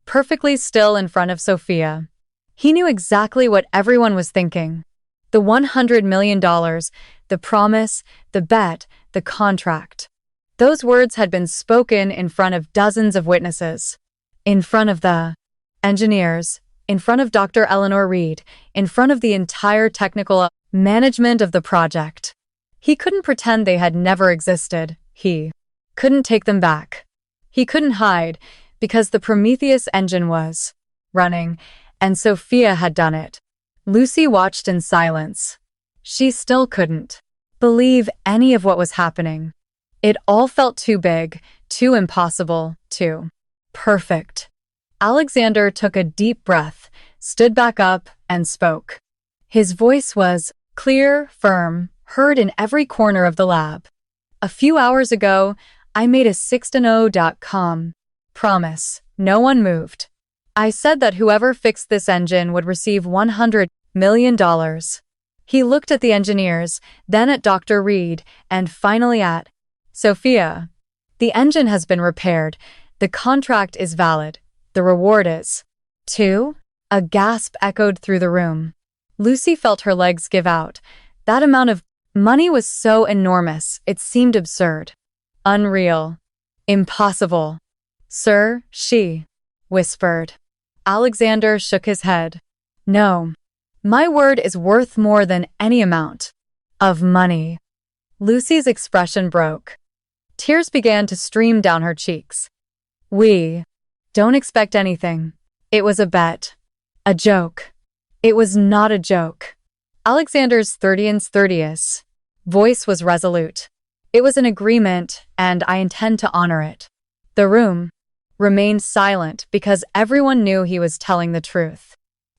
perfectly still in front of Sophia. He knew exactly what everyone was thinking. The $100 million, the promise, the bet, the contract. Those words had been spoken in front of dozens of witnesses. In front of the engineers, in front of Dr. Eleanor Reed, in front of the entire technical management of the project. He couldn't pretend they had never existed. He couldn't take them back. He couldn't hide, because the Prometheus engine was running, and Sophia had done it. Lucy watched in silence. She still couldn't believe any of what was happening. It all felt too big, too impossible, too perfect. Alexander took a deep breath, stood back up, and spoke. His voice was clear, firm, heard in every corner of the lab. A few hours ago, I made a 6to0.com promise. No one moved. I said that whoever fixed this engine would receive $100 million. He looked at the engineers, then at Dr. Reed, and finally at Sophia. The engine has been repaired. The contract is valid. The reward is 2? A gasp echoed through the room. Lucy felt her legs give out. That amount of money was so enormous, it seemed absurd. Unreal. Impossible. Sir, she whispered. Alexander shook his head. No. My word is worth more than any amount of money. Lucy's expression broke. Tears began to stream down her cheeks. We don't expect anything. It was a bet. A joke. It was not a joke. Alexander's 30th voice was resolute. It was an agreement, and I intend to honor it. The room remained silent because everyone knew he was telling the truth.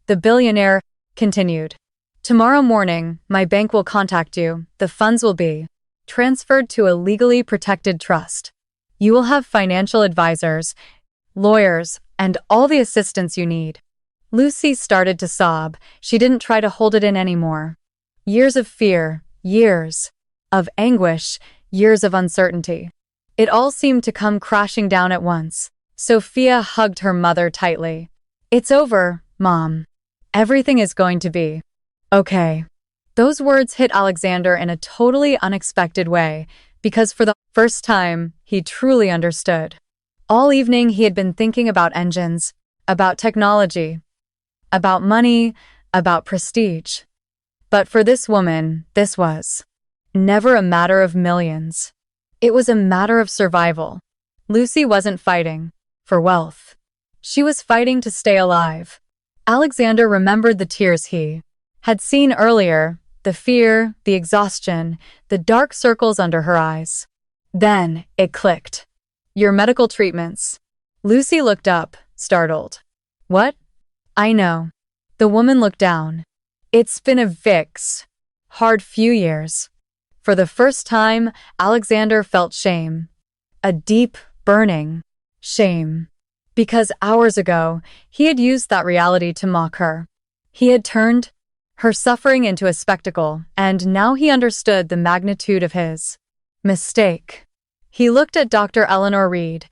The billionaire continued. Tomorrow morning, my bank will contact you. The funds will be transferred to a legally protected trust. You will have financial advisors, lawyers, and all the assistance you need. Lucy started to sob. She didn't try to hold it in anymore. Years of fear, years of anguish, years of uncertainty. It all seemed to come crashing down at once. Sophia hugged her mother tightly. It's over, Mom. Everything is going to be okay. Those words hit Alexander in a totally unexpected way, because for the first time, he truly understood. All evening he had been thinking about engines, about technology, about money, about prestige. But for this woman, this was never a matter of millions. It was a matter of survival. Lucy wasn't fighting for wealth. She was fighting to stay alive. Alexander remembered the tears he had seen earlier, the fear, the exhaustion, the dark circles under her eyes. Then it clicked. Your medical treatments. Lucy looked up, startled. What? I know. The woman looked down. It's been a hard few years. For the first time, Alexander felt shame. A deep, burning shame. Because hours ago, he had used that reality to mock her. He had turned her suffering into a spectacle, and now he understood the magnitude of his mistake. He looked at Dr. Eleanor Reed.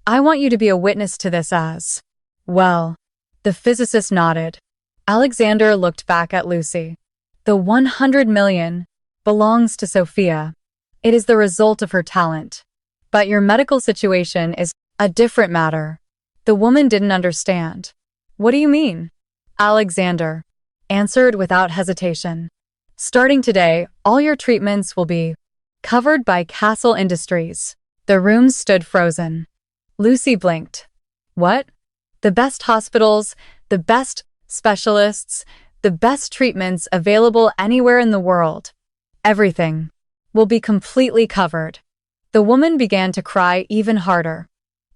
I want you to be a witness to this as well. The physicist nodded. Alexander looked back at Lucy. The 100 million belongs to Sophia. It is the result of her talent. But your medical situation is a different matter. The woman didn't understand. What do you mean? Alexander answered without hesitation. Starting today, all your treatments will be covered by Castle Industries. The room stood frozen. Lucy blinked. What? The best hospitals, the best specialists, the best treatments available anywhere in the world. Everything will be completely covered. The woman began to cry even harder.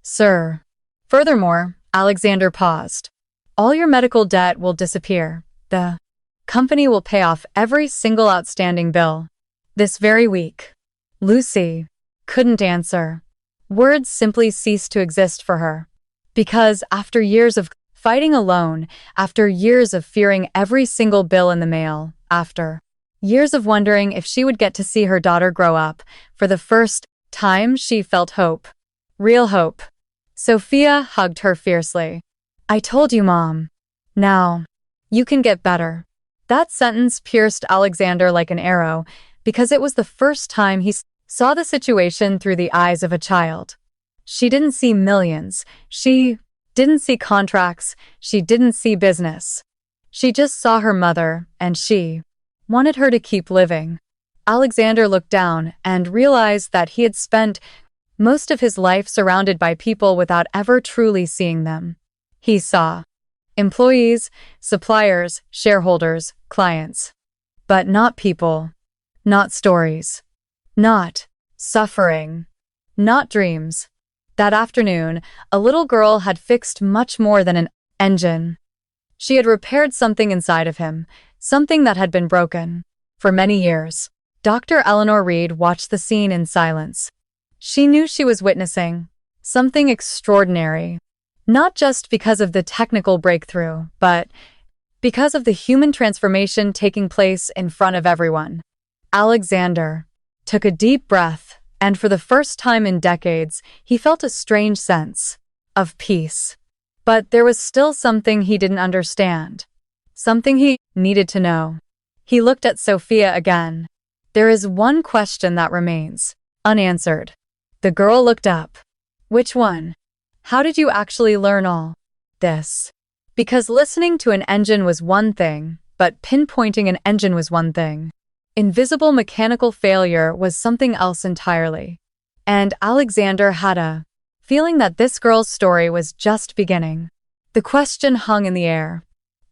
Sir. Furthermore, Alexander paused. All your medical debt will disappear. The company will pay off every single outstanding bill. This very week. Lucy couldn't answer. Words simply ceased to exist for her. Because after years of fighting alone, after years of fearing every single bill in the mail, after years of wondering if she would get to see her daughter grow up, for the first time she felt hope. Real hope. Sophia hugged her fiercely. I told you, Mom. Now, you can get better. That sentence pierced Alexander like an arrow, because it was the first time he saw the situation through the eyes of a child. She didn't see millions. She didn't see contracts. She didn't see business. She just saw her mother, and she wanted her to keep living. Alexander looked down and realized that he had spent most of his life surrounded by people without ever truly seeing them. He saw employees, suppliers, shareholders, clients. But not people. Not stories. Not suffering. Not dreams. That afternoon, a little girl had fixed much more than an engine. She had repaired something inside of him, something that had been broken. For many years, Dr. Eleanor Reed watched the scene in silence. She knew she was witnessing something extraordinary, not just because of the technical breakthrough, but because of the human transformation taking place in front of everyone. Alexander took a deep breath, and for the first time in decades, he felt a strange sense of peace. But there was still something he didn't understand, something he needed to know. He looked at Sophia again. There is one question that remains unanswered. The girl looked up. Which one? How did you actually learn all this? Because listening to an engine was one thing, but pinpointing an engine was one thing. Invisible mechanical failure was something else entirely. And Alexander had a feeling that this girl's story was just beginning. The question hung in the air.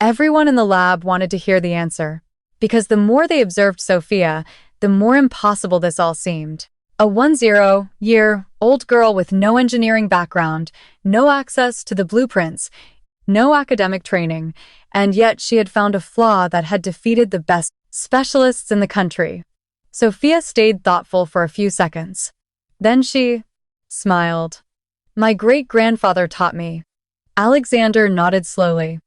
Everyone in the lab wanted to hear the answer, because the more they observed Sophia, the more impossible this all seemed. A 10-year-old girl with no engineering background, no access to the blueprints, no academic training, and yet she had found a flaw that had defeated the best specialists in the country. Sophia stayed thoughtful for a few seconds. Then she smiled. My great-grandfather taught me. Alexander nodded slowly.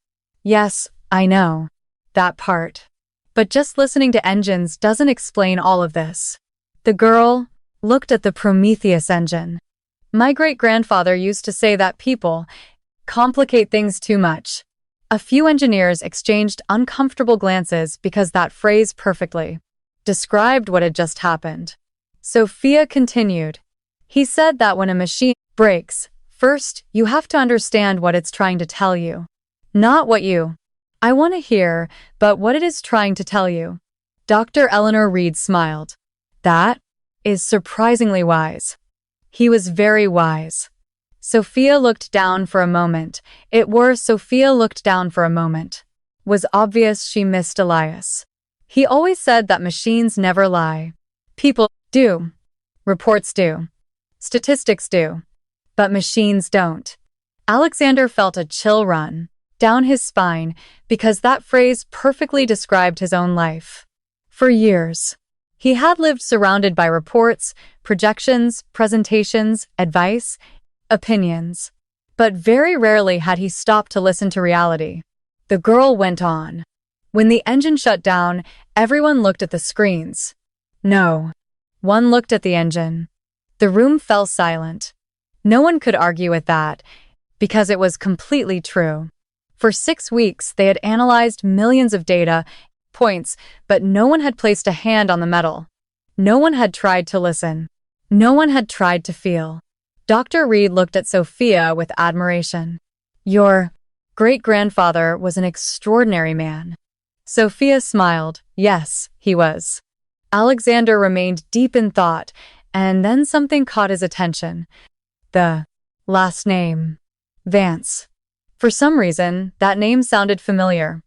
Yes, I know. That part. But just listening to engines doesn't explain all of this. The girl looked at the Prometheus engine. My great-grandfather used to say that people complicate things too much. A few engineers exchanged uncomfortable glances because that phrase perfectly described what had just happened. Sophia continued. He said that when a machine breaks, first, you have to understand what it's trying to tell you. Not what I want to hear, but what it is trying to tell you. Dr. Eleanor Reed smiled. That is surprisingly wise. He was very wise. Sophia looked down for a moment. Was obvious she missed Elias. He always said that machines never lie. People do. Reports do. Statistics do. But machines don't. Alexander felt a chill run down his spine because that phrase perfectly described his own life. For years, he had lived surrounded by reports, projections, presentations, advice, opinions. But very rarely had he stopped to listen to reality. The girl went on. When the engine shut down, everyone looked at the screens. No. One looked at the engine. The room fell silent. No one could argue with that, because it was completely true. For 6 weeks, they had analyzed millions of data points, but no one had placed a hand on the metal. No one had tried to listen. No one had tried to feel. Dr. Reed looked at Sophia with admiration. Your great-grandfather was an extraordinary man. Sophia smiled. Yes, he was. Alexander remained deep in thought, and then something caught his attention. The last name. Vance. For some reason, that name sounded familiar.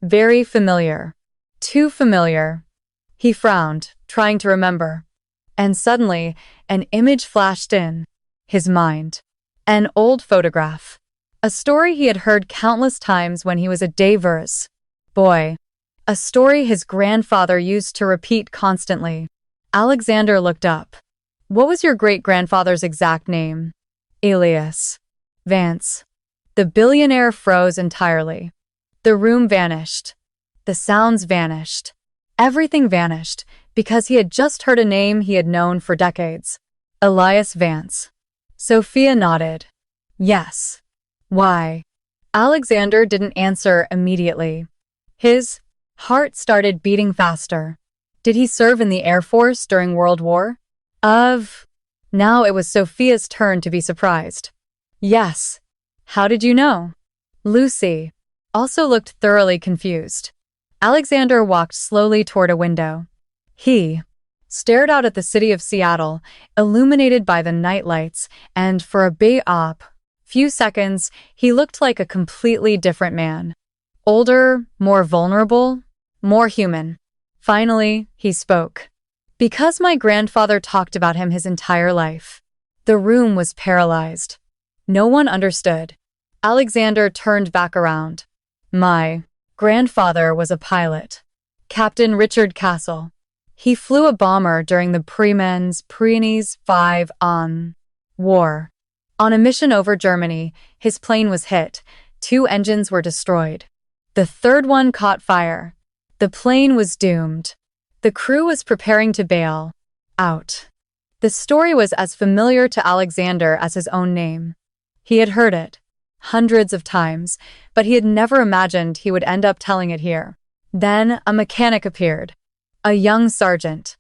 Very familiar. Too familiar. He frowned, trying to remember. And suddenly, an image flashed in his mind. An old photograph. A story he had heard countless times when he was a diverse boy. A story his grandfather used to repeat constantly. Alexander looked up. What was your great-grandfather's exact name? Alias. Vance. The billionaire froze entirely. The room vanished. The sounds vanished. Everything vanished, because he had just heard a name he had known for decades. Elias Vance. Sophia nodded. Yes. Why? Alexander didn't answer immediately. His heart started beating faster. Did he serve in the Air Force during World War? Now it was Sophia's turn to be surprised. Yes. How did you know? Lucy also looked thoroughly confused. Alexander walked slowly toward a window. He stared out at the city of Seattle, illuminated by the night lights, and for a few seconds, he looked like a completely different man. Older, more vulnerable, more human. Finally, he spoke. Because my grandfather talked about him his entire life. The room was paralyzed. No one understood. Alexander turned back around. My grandfather was a pilot. Captain Richard Castle. He flew a bomber during the Pyrenees 5 war. On a mission over Germany, his plane was hit. 2 engines were destroyed. The third one caught fire. The plane was doomed. The crew was preparing to bail out. The story was as familiar to Alexander as his own name. He had heard it hundreds of times, but he had never imagined he would end up telling it here. Then a mechanic appeared. A young sergeant.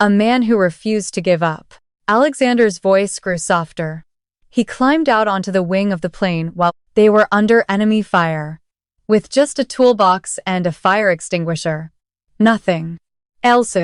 A man who refused to give up. Alexander's voice grew softer. He climbed out onto the wing of the plane while they were under enemy fire. With just a toolbox and a fire extinguisher. Nothing else.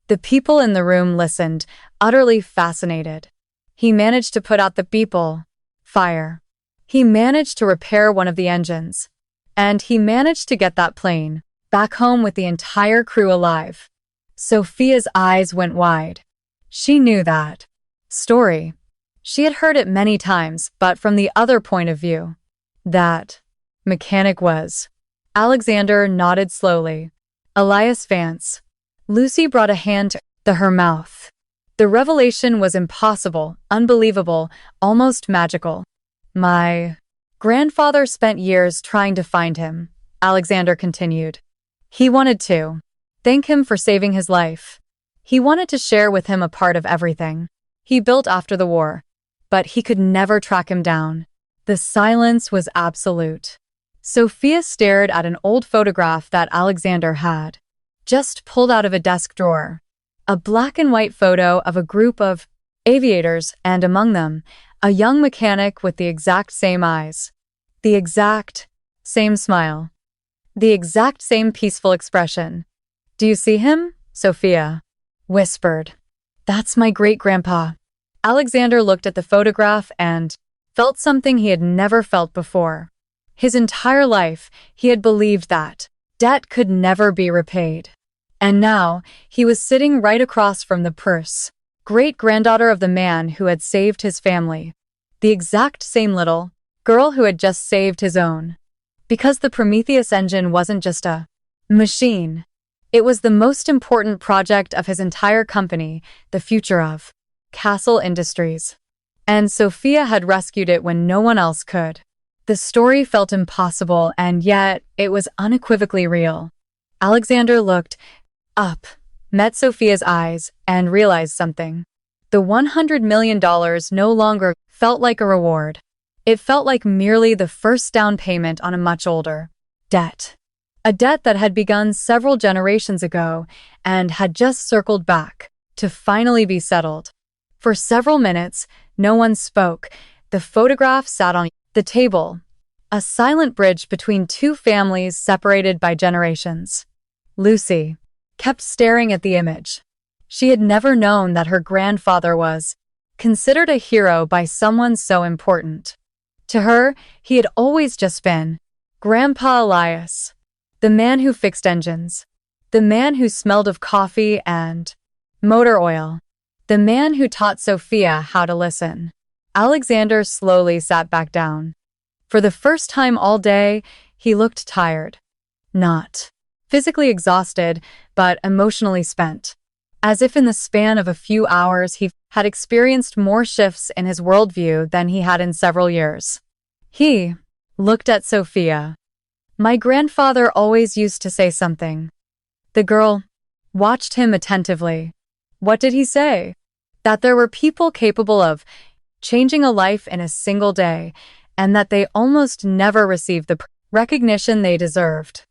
The people in the room listened, utterly fascinated. He managed to put out the people. Fire. He managed to repair one of the engines. And he managed to get that plane back home with the entire crew alive. Sophia's eyes went wide. She knew that story. She had heard it many times, but from the other point of view. That mechanic was. Alexander nodded slowly. Elias Vance. Lucy brought a hand to her mouth. The revelation was impossible, unbelievable, almost magical. My grandfather spent years trying to find him, Alexander continued. He wanted to thank him for saving his life. He wanted to share with him a part of everything he built after the war, but he could never track him down. The silence was absolute. Sophia stared at an old photograph that Alexander had just pulled out of a desk drawer. A black and white photo of a group of aviators, and among them, a young mechanic with the exact same eyes, the exact same smile, the exact same peaceful expression. "Do you see him?" Sophia whispered. "That's my great-grandpa." Alexander looked at the photograph and felt something he had never felt before. His entire life, he had believed that debt could never be repaid. And now, he was sitting right across from the great-granddaughter of the man who had saved his family. The exact same little girl who had just saved his own. Because the Prometheus engine wasn't just a machine. It was the most important project of his entire company, the future of Castle Industries. And Sophia had rescued it when no one else could. The story felt impossible, and yet it was unequivocally real. Alexander looked up, met Sophia's eyes, and realized something. The $100 million no longer felt like a reward. It felt like merely the first down payment on a much older debt. A debt that had begun several generations ago and had just circled back to finally be settled. For several minutes, no one spoke. The photograph sat on the table, a silent bridge between two families separated by generations. Lucy kept staring at the image. She had never known that her grandfather was considered a hero by someone so important. To her, he had always just been Grandpa Elias, the man who fixed engines, the man who smelled of coffee and motor oil, the man who taught Sophia how to listen. Alexander slowly sat back down. For the first time all day, he looked tired. Not physically exhausted, but emotionally spent. As if in the span of a few hours he had experienced more shifts in his worldview than he had in several years. He looked at Sophia. "My grandfather always used to say something." The girl watched him attentively. What did he say? That there were people capable of changing a life in a single day, and that they almost never received the recognition they deserved.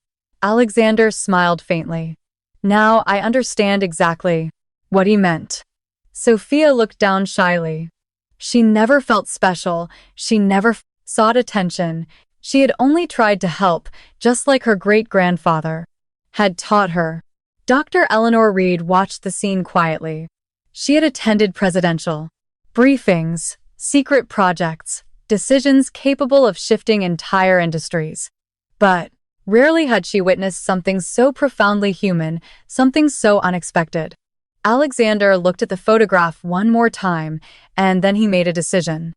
Alexander smiled faintly. "Now I understand exactly what he meant." Sophia looked down shyly. She never felt special. She never sought attention. She had only tried to help, just like her great-grandfather had taught her. Dr. Eleanor Reed watched the scene quietly. She had attended presidential briefings, secret projects, decisions capable of shifting entire industries. But rarely had she witnessed something so profoundly human, something so unexpected. Alexander looked at the photograph one more time, and then he made a decision.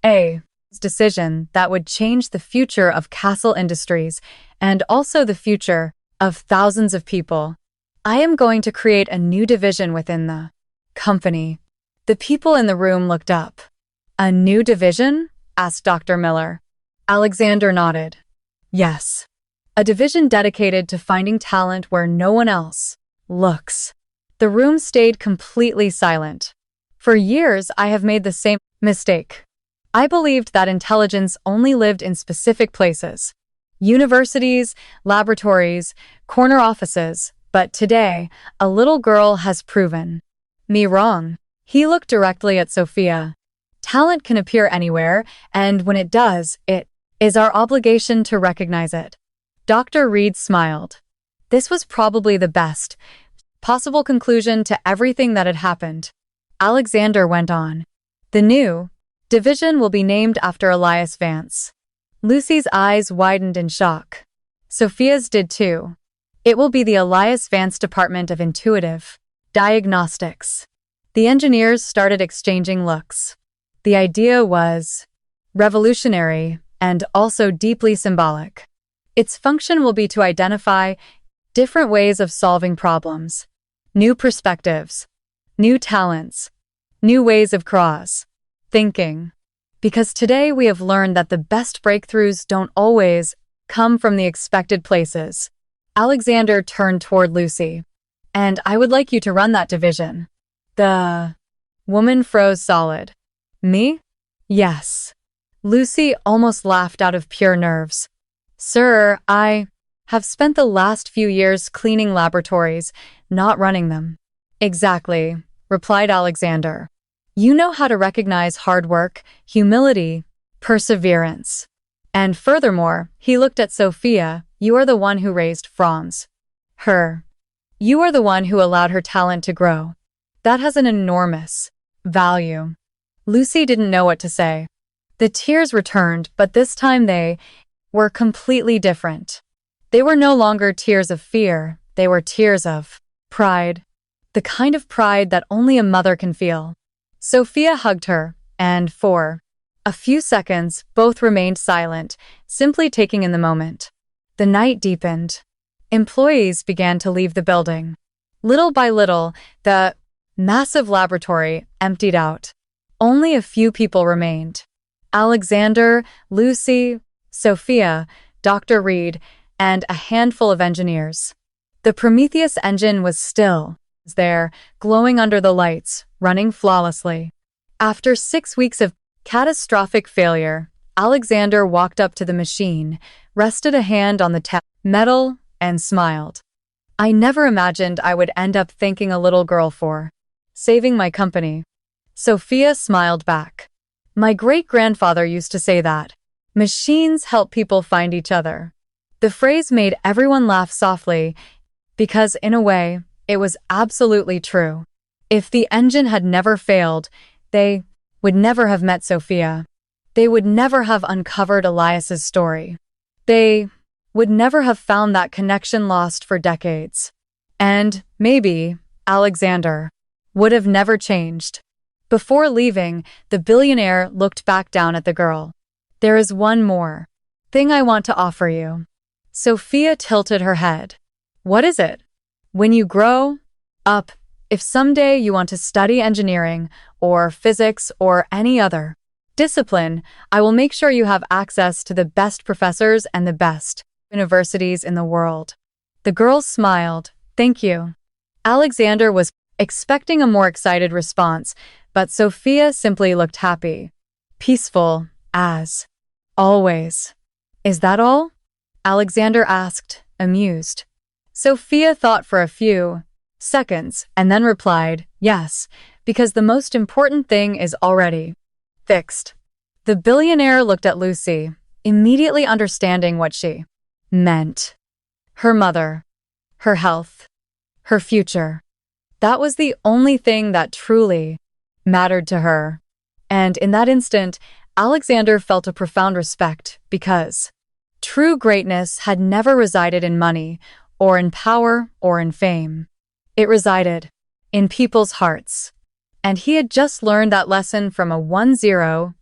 A decision that would change the future of Castle Industries, and also the future of thousands of people. "I am going to create a new division within the company." The people in the room looked up. "A new division?" asked Dr. Miller. Alexander nodded. "Yes. a division dedicated to finding talent where no one else looks. The room stayed completely silent. For years, I have made the same mistake. I believed that intelligence only lived in specific places. Universities, laboratories, corner offices. But today, a little girl has proven me wrong. He looked directly at Sophia. Talent can appear anywhere, and when it does, it is our obligation to recognize it. Dr. Reed smiled. This was probably the best possible conclusion to everything that had happened. Alexander went on. The new division will be named after Elias Vance. Lucy's eyes widened in shock. Sophia's did too. It will be the Elias Vance Department of Intuitive Diagnostics. The engineers started exchanging looks. The idea was revolutionary and also deeply symbolic. Its function will be to identify different ways of solving problems, new perspectives, new talents, new ways of thinking. Because today we have learned that the best breakthroughs don't always come from the expected places. Alexander turned toward Lucy. And I would like you to run that division. The woman froze solid. Me? Yes. Lucy almost laughed out of pure nerves. Sir, I have spent the last few years cleaning laboratories, not running them. Exactly, replied Alexander. You know how to recognize hard work, humility, perseverance. And furthermore, he looked at Sophia, you are the one who raised Franz. Her. You are the one who allowed her talent to grow. That has an enormous value. Lucy didn't know what to say. The tears returned, but this time they were completely different. They were no longer tears of fear, they were tears of pride. The kind of pride that only a mother can feel. Sophia hugged her, and for a few seconds, both remained silent, simply taking in the moment. The night deepened. Employees began to leave the building. Little by little, the massive laboratory emptied out. Only a few people remained. Alexander, Lucy, Sophia, Dr. Reed, and a handful of engineers. The Prometheus engine was still there, glowing under the lights, running flawlessly. After 6 weeks of catastrophic failure, Alexander walked up to the machine, rested a hand on the metal, and smiled. I never imagined I would end up thanking a little girl for saving my company. Sophia smiled back. My great-grandfather used to say that machines help people find each other. The phrase made everyone laugh softly because, in a way, it was absolutely true. If the engine had never failed, they would never have met Sophia. They would never have uncovered Elias's story. They would never have found that connection lost for decades. And, maybe, Alexander would have never changed. Before leaving, the billionaire looked back down at the girl. There is one more thing I want to offer you. Sophia tilted her head. What is it? When you grow up, if someday you want to study engineering or physics or any other discipline, I will make sure you have access to the best professors and the best universities in the world. The girl smiled. Thank you. Alexander was expecting a more excited response, but Sophia simply looked happy. Peaceful, as always. Is that all? Alexander asked, amused. Sophia thought for a few seconds and then replied, yes, because the most important thing is already fixed. The billionaire looked at Lucy, immediately understanding what she meant. Her mother, her health, her future. That was the only thing that truly mattered to her. And in that instant, Alexander felt a profound respect because true greatness had never resided in money or in power or in fame. It resided in people's hearts. And he had just learned that lesson from a 10-year-old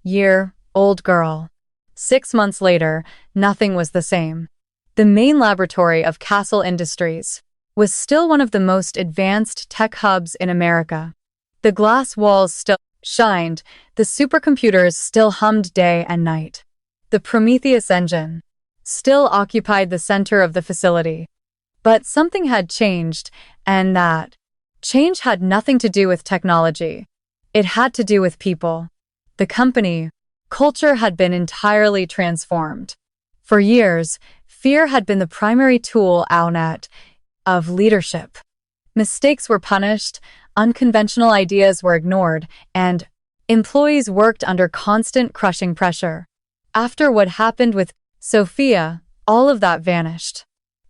girl. 6 months later, nothing was the same. The main laboratory of Castle Industries was still one of the most advanced tech hubs in America. The glass walls still shined, the supercomputers still hummed day and night. The Prometheus engine still occupied the center of the facility. But something had changed, and that change had nothing to do with technology. It had to do with people. The company culture had been entirely transformed. For years, fear had been the primary tool outlet of leadership. Mistakes were punished, unconventional ideas were ignored, and employees worked under constant crushing pressure. After what happened with Sophia, all of that vanished.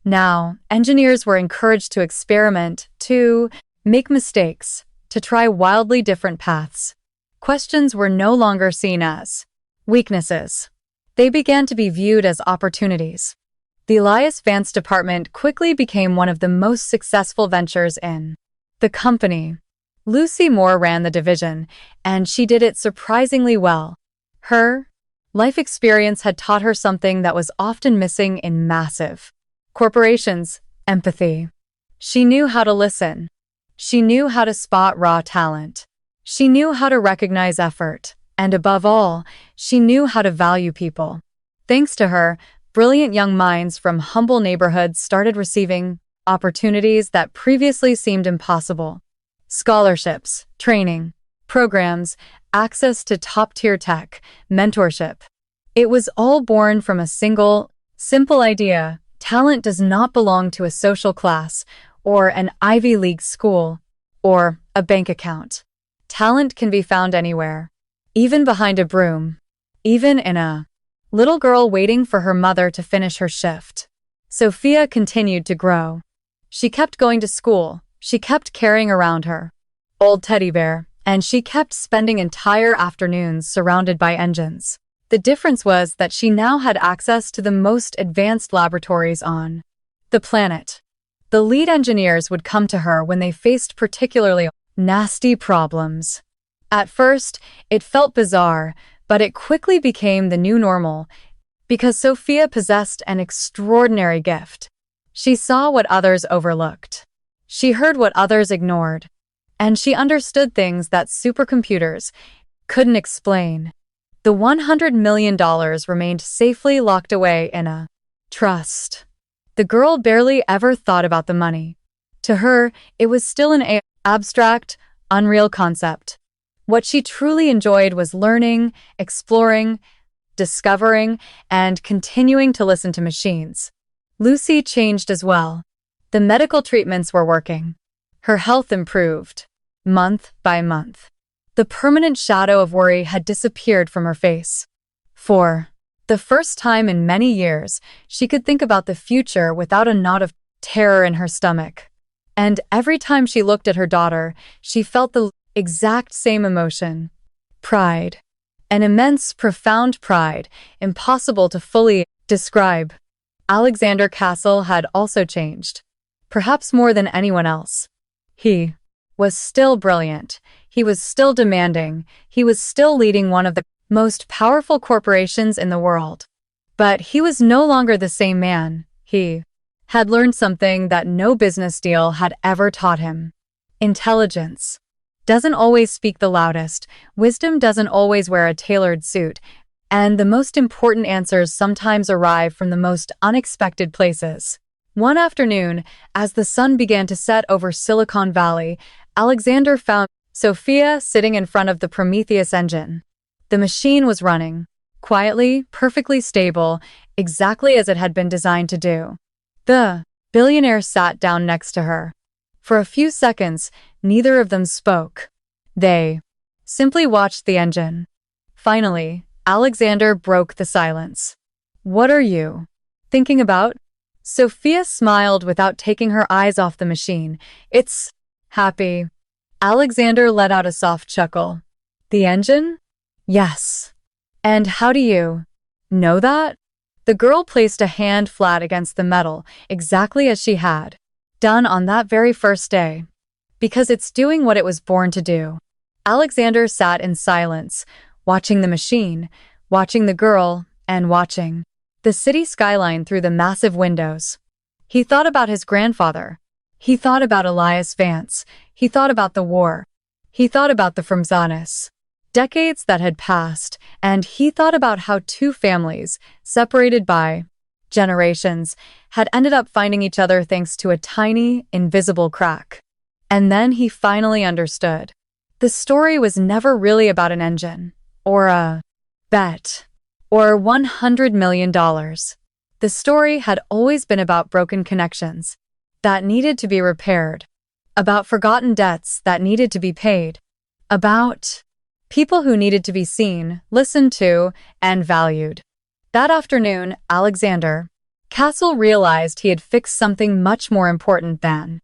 Now, engineers were encouraged to experiment, to make mistakes, to try wildly different paths. Questions were no longer seen as weaknesses. They began to be viewed as opportunities. The Elias Vance department quickly became one of the most successful ventures in the company. Lucy Moore ran the division, and she did it surprisingly well. Her life experience had taught her something that was often missing in massive corporations: empathy. She knew how to listen. She knew how to spot raw talent. She knew how to recognize effort. And above all, she knew how to value people. Thanks to her, brilliant young minds from humble neighborhoods started receiving opportunities that previously seemed impossible. Scholarships, training, programs, access to top-tier tech, mentorship. It was all born from a single, simple idea: talent does not belong to a social class, or an Ivy League school, or a bank account. Talent can be found anywhere, even behind a broom, even in a little girl waiting for her mother to finish her shift. Sophia continued to grow. She kept going to school, she kept carrying around her old teddy bear, and she kept spending entire afternoons surrounded by engines. The difference was that she now had access to the most advanced laboratories on the planet. The lead engineers would come to her when they faced particularly nasty problems. At first, it felt bizarre, but it quickly became the new normal because Sophia possessed an extraordinary gift. She saw what others overlooked. She heard what others ignored. And she understood things that supercomputers couldn't explain. The $100 million remained safely locked away in a trust. The girl barely ever thought about the money. To her, it was still an abstract, unreal concept. What she truly enjoyed was learning, exploring, discovering, and continuing to listen to machines. Lucy changed as well. The medical treatments were working. Her health improved, month by month. The permanent shadow of worry had disappeared from her face. For the first time in many years, she could think about the future without a knot of terror in her stomach. And every time she looked at her daughter, she felt the exact same emotion: pride. An immense, profound pride, impossible to fully describe. Alexander Castle had also changed, perhaps more than anyone else. He was still brilliant. He was still demanding. He was still leading one of the most powerful corporations in the world. But he was no longer the same man. He had learned something that no business deal had ever taught him. Intelligence doesn't always speak the loudest, wisdom doesn't always wear a tailored suit, and the most important answers sometimes arrive from the most unexpected places. One afternoon, as the sun began to set over Silicon Valley, Alexander found Sophia sitting in front of the Prometheus engine. The machine was running, quietly, perfectly stable, exactly as it had been designed to do. The billionaire sat down next to her. For a few seconds, neither of them spoke. They simply watched the engine. Finally, Alexander broke the silence. "What are you thinking about?" Sophia smiled without taking her eyes off the machine. "It's happy." Alexander let out a soft chuckle. "The engine?" "Yes." "And how do you know that?" The girl placed a hand flat against the metal, exactly as she had done on that very first day. "Because it's doing what it was born to do." Alexander sat in silence, watching the machine, watching the girl, and watching the city skyline through the massive windows. He thought about his grandfather. He thought about Elias Vance. He thought about the war. He thought about the Frumzanis. Decades that had passed, and he thought about how two families, separated by generations, had ended up finding each other thanks to a tiny, invisible crack. And then he finally understood. The story was never really about an engine, or a bet, or $100 million. The story had always been about broken connections that needed to be repaired, about forgotten debts that needed to be paid, about people who needed to be seen, listened to, and valued. That afternoon, Alexander Castle realized he had fixed something much more important than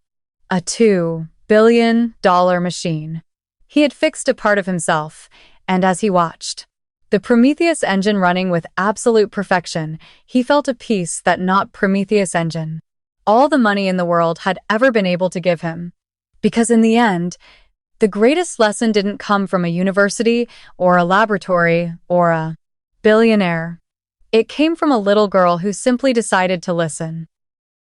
a $2 billion machine. He had fixed a part of himself, and as he watched the Prometheus engine running with absolute perfection, he felt a peace that not Prometheus engine, all the money in the world, had ever been able to give him. Because in the end, the greatest lesson didn't come from a university or a laboratory or a billionaire. It came from a little girl who simply decided to listen.